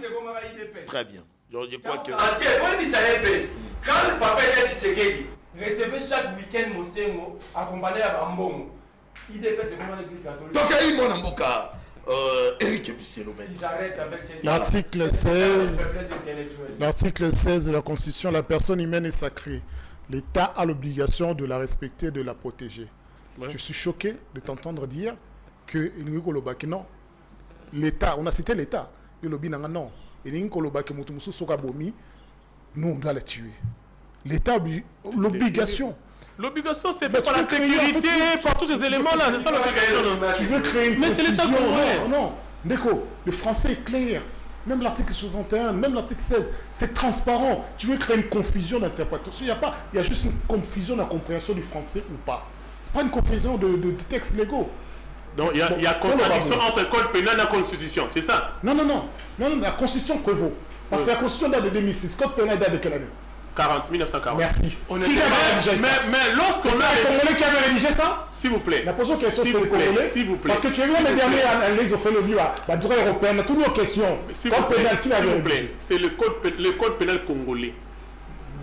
Très bien. Je crois que quand le papa était Tshisekedi recevait chaque week-end Mosengo accompagné à Mbongo. IDP c'est comment l'église catholique. Donc il mon amboka Eric Bisselo. Ils arrêtent avec l'article 16 de la Constitution, la personne humaine est sacrée. L'État a l'obligation de la respecter, de la protéger. Ouais. Je suis choqué de t'entendre dire que non. L'État, on a cité l'État. Non. Nous, on doit la tuer. L'État a l'obligation. L'obligation, c'est fait par la sécurité, par tous ces éléments-là. C'est ça l'obligation. Tu veux créer une confusion. Mais c'est l'État congolais. Non. Déco, le français est clair. Même l'article 61, même l'article 16, c'est transparent. Tu veux créer une confusion d'interprétation. Il y a juste une confusion de la compréhension du français ou pas. Ce n'est pas une confusion de textes légaux. Donc il y a contradiction entre le code pénal et la Constitution, c'est ça? Non, la Constitution prévaut. Parce que la Constitution date de 2006. Le code pénal date de quelle année? 1940. Merci. Mais lorsqu'on a les Congolais qui avaient rédigé ça, s'il vous plaît. La posons question sur les Congolais. S'il vous plaît. Parce que tu as vu les dernières analyses au fait le lieu à droit européen, toutes nos questions. Code pénal qui avait rédigé? C'est le code pénal congolais.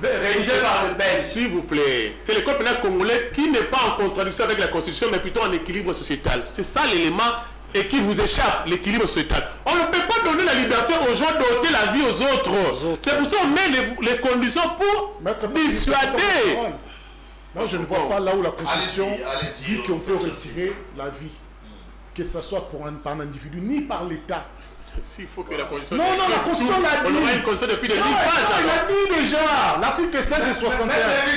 Rédigé par le belge. S'il vous plaît. C'est le code pénal congolais qui n'est pas en contradiction avec la Constitution, mais plutôt en équilibre sociétal. C'est ça l'élément et qui vous échappe, l'équilibre sociétal. On ne peut pas donner la liberté aux gens d'ôter la vie aux autres. C'est pour ça qu'on met les conditions pour dissuader. Moi, je ne vois pas là où la Constitution dit qu'on peut retirer la vie, que ce soit par un individu, ni par l'État. S'il faut que la Constitution... Non, la Constitution l'a dit. On aura une Constitution depuis des pages. Il l'a dit déjà. L'article 16 et 61.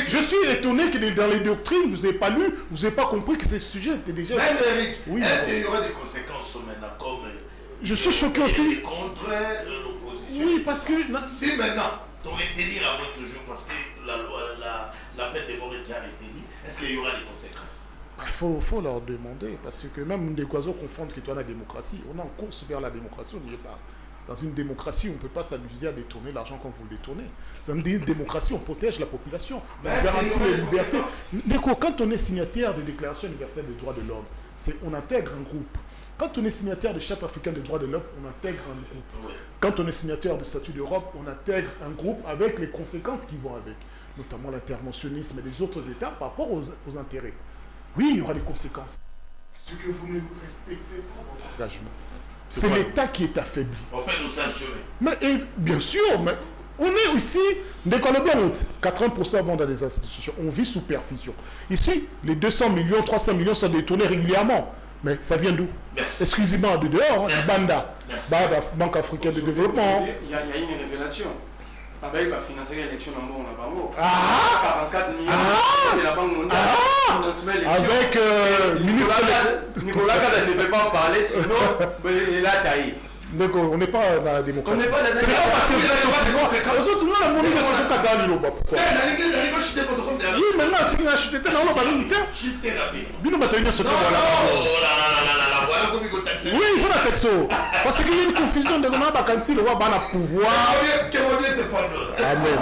Je suis étonné que dans les doctrines, vous n'avez pas lu, vous n'avez pas compris que ces sujets étaient déjà... Mais Eric, est-ce qu'il y aura des conséquences maintenant comme... Je suis choqué aussi. Contre l'opposition. Oui, parce que... Si maintenant, on retenir à moi toujours, parce que la peine de mort est déjà retenue, est-ce qu'il y aura des conséquences? Il faut leur demander, parce que même des oiseaux confondent que toi la démocratie, on est en course vers la démocratie, on n'y est pas. Dans une démocratie, on ne peut pas s'amuser à détourner l'argent comme vous le détournez. Dans une démocratie, on protège la population, on garantit les libertés. Quand on est signataire de la Déclaration universelle des droits de l'homme, on intègre un groupe. Quand on est signataire de Charte africaine des droits de l'homme, on intègre un groupe. Quand on est signataire du statut d'Europe, on intègre un groupe avec les conséquences qui vont avec, notamment l'interventionnisme et les autres États par rapport aux intérêts. Oui, il y aura des conséquences. Ce que vous ne respectez pas votre engagement. C'est l'État qui est affaibli. On peut nous sanctionner. Mais bien sûr, mais on est ici, dès qu'on est bien, 80% vont dans les institutions. On vit sous perfusion. Ici, les 200 millions, 300 millions sont détournés régulièrement. Mais ça vient d'où? Exclusivement de dehors, hein, Banda, Banque africaine de développement. Il y a une révélation. Avec la financière élection en bon, on a 44 millions de la Banque mondiale. Avec Nicolas Kada ne peut pas en parler, sinon il a taillé. Donc on n'est pas dans la démocratie. On n'est pas dans la démocratie. Tout le monde a montré que c'est pas dans l'île. Pourquoi? Oui, maintenant tu as acheté dans l'île militaire. Bino Batoïna se trouve là. Oui, il faut la texto. Parce qu'il y a une confusion de comment Bakansi le roi a pouvoir. Amen.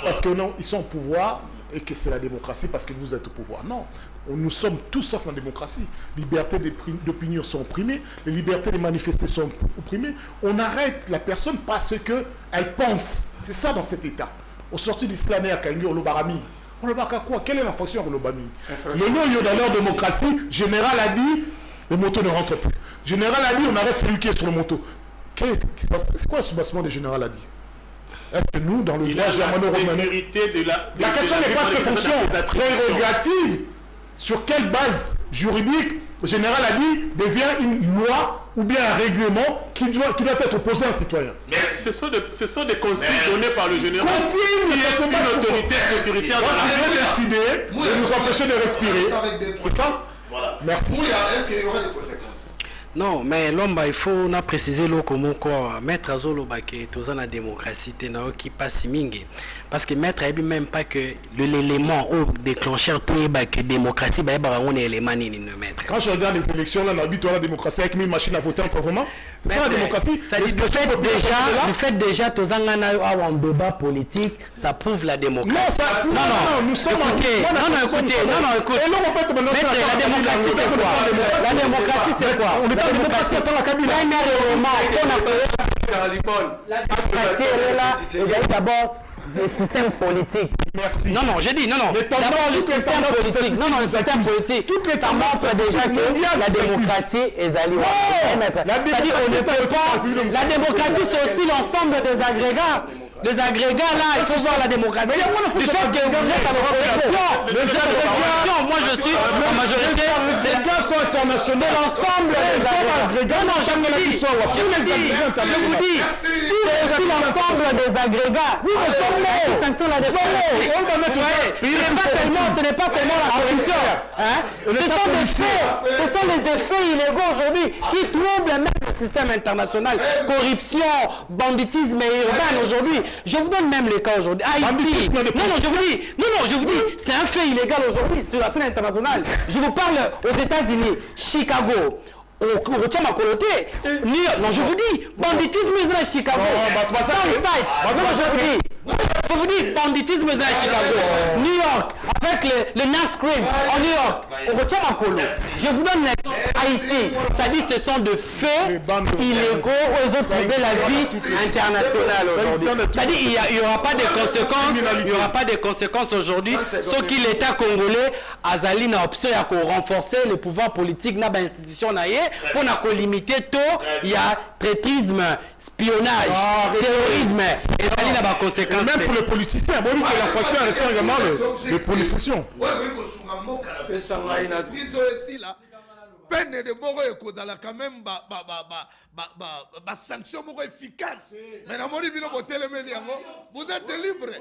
Parce qu'ils sont au pouvoir et que c'est la démocratie parce que vous êtes au pouvoir. Non. Nous sommes tous sauf en démocratie. Liberté d'opinion sont opprimées, les libertés de manifester sont opprimées. On arrête la personne parce qu'elle pense. C'est ça dans cet état. Au sorti d'Islamé à Kangi, au Lobarami. On le quoi? Quelle est l'infraction au Lobami? Le nom dans leur démocratie, Général a dit, le moto ne rentre plus. Général a dit, on arrête celui qui est sur le moto. C'est quoi le soubassement de Général a dit? Est-ce que nous, dans le droit germano-romanais, la question n'est pas de fonction prérogative. Sur quelle base juridique le général a dit devient une loi ou bien un règlement qui doit être opposé à un citoyen? Ce sont des consignes données par le général. Consignes, une autorité sécuritaire dans la décider de nous empêcher de respirer. C'est ça? Voilà. Merci. Est-ce qu'il y aura des conséquences? Non, mais l'homme, il faut préciser comment quoi maître Azoloba qui est dans la démocratie qui passe mingi parce que maître a même pas que l'élément au déclencheur tout est que démocratie on est élément ni maître. Quand je regarde les élections là, on habite la démocratie avec 1000 machines à voter en proprement. C'est ça la démocratie. Ça dit le fait déjà tous un débat politique, ça prouve la démocratie. Non, nous sommes écoutez. La démocratie c'est quoi? La démocratie c'est quoi? La démocratie attend la cabine. La démocratie est là. Vous avez d'abord le système politique. Merci. Non, j'ai dit, non. D'abord le système politique. Non, le système politique. Ça montre déjà que la démocratie est alliée. C'est-à-dire qu'on ne peut pas. La démocratie, c'est aussi l'ensemble des agrégats. Les agrégats là, il faut voir la démocratie. Du fait que vous êtes à l'opposition, les agrégats, moi je suis en majorité, les agrégats sont internationaux. C'est l'ensemble des agrégats. Non, je vous dis, c'est aussi l'ensemble des agrégats. Oui, mais c'est sanction la démocratie. Ce n'est pas seulement la corruption. Ce sont les effets illégaux aujourd'hui qui troublent même le système international. Corruption, banditisme urbain aujourd'hui. Je vous donne même les cas aujourd'hui. Haïti. Je vous dis, c'est un fait illégal aujourd'hui sur la scène internationale. Je vous parle aux États-Unis, Chicago, au Tchamakoloté, New York. Non, je vous dis, banditisme à Chicago. Je vous dis, banditisme à Chicago, New York, avec le NASCRIM en New York, au Tchamakolo. Je vous donne Haïti. Ça dit ce sont de faits illégaux où ils ont trouvé la vie internationale aujourd'hui. Ça dit il n'y aura pas de conséquences. Il n'y aura pas de conséquences aujourd'hui. Ce qui l'État congolais a une option à renforcer le pouvoir politique dans l'institution pour limiter tout. Il y a traîtrisme, espionnage, terrorisme et il y a des conséquences. Même pour les politiciens, bon, que l'infraction retient également les politiciens. Peine de moro ekozala quand même sanction moko efficace. Mais na moni bino botelemeli yango, vous êtes libre.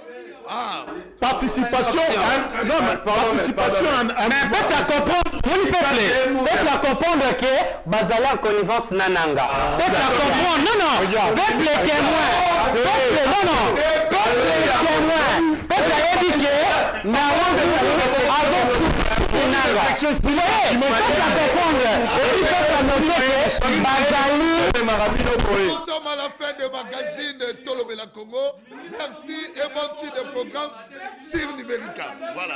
Participation mais peuple à comprendre, peuple à comprendre que bazala en connivence nananga. Peuple à comprendre, peuple est témoin. Peuple est témoin. Peuple a dit que na Nous sommes à la fin du magazine Tolobela Congo. Merci et bonne suite de programme sur Numérica. Voilà.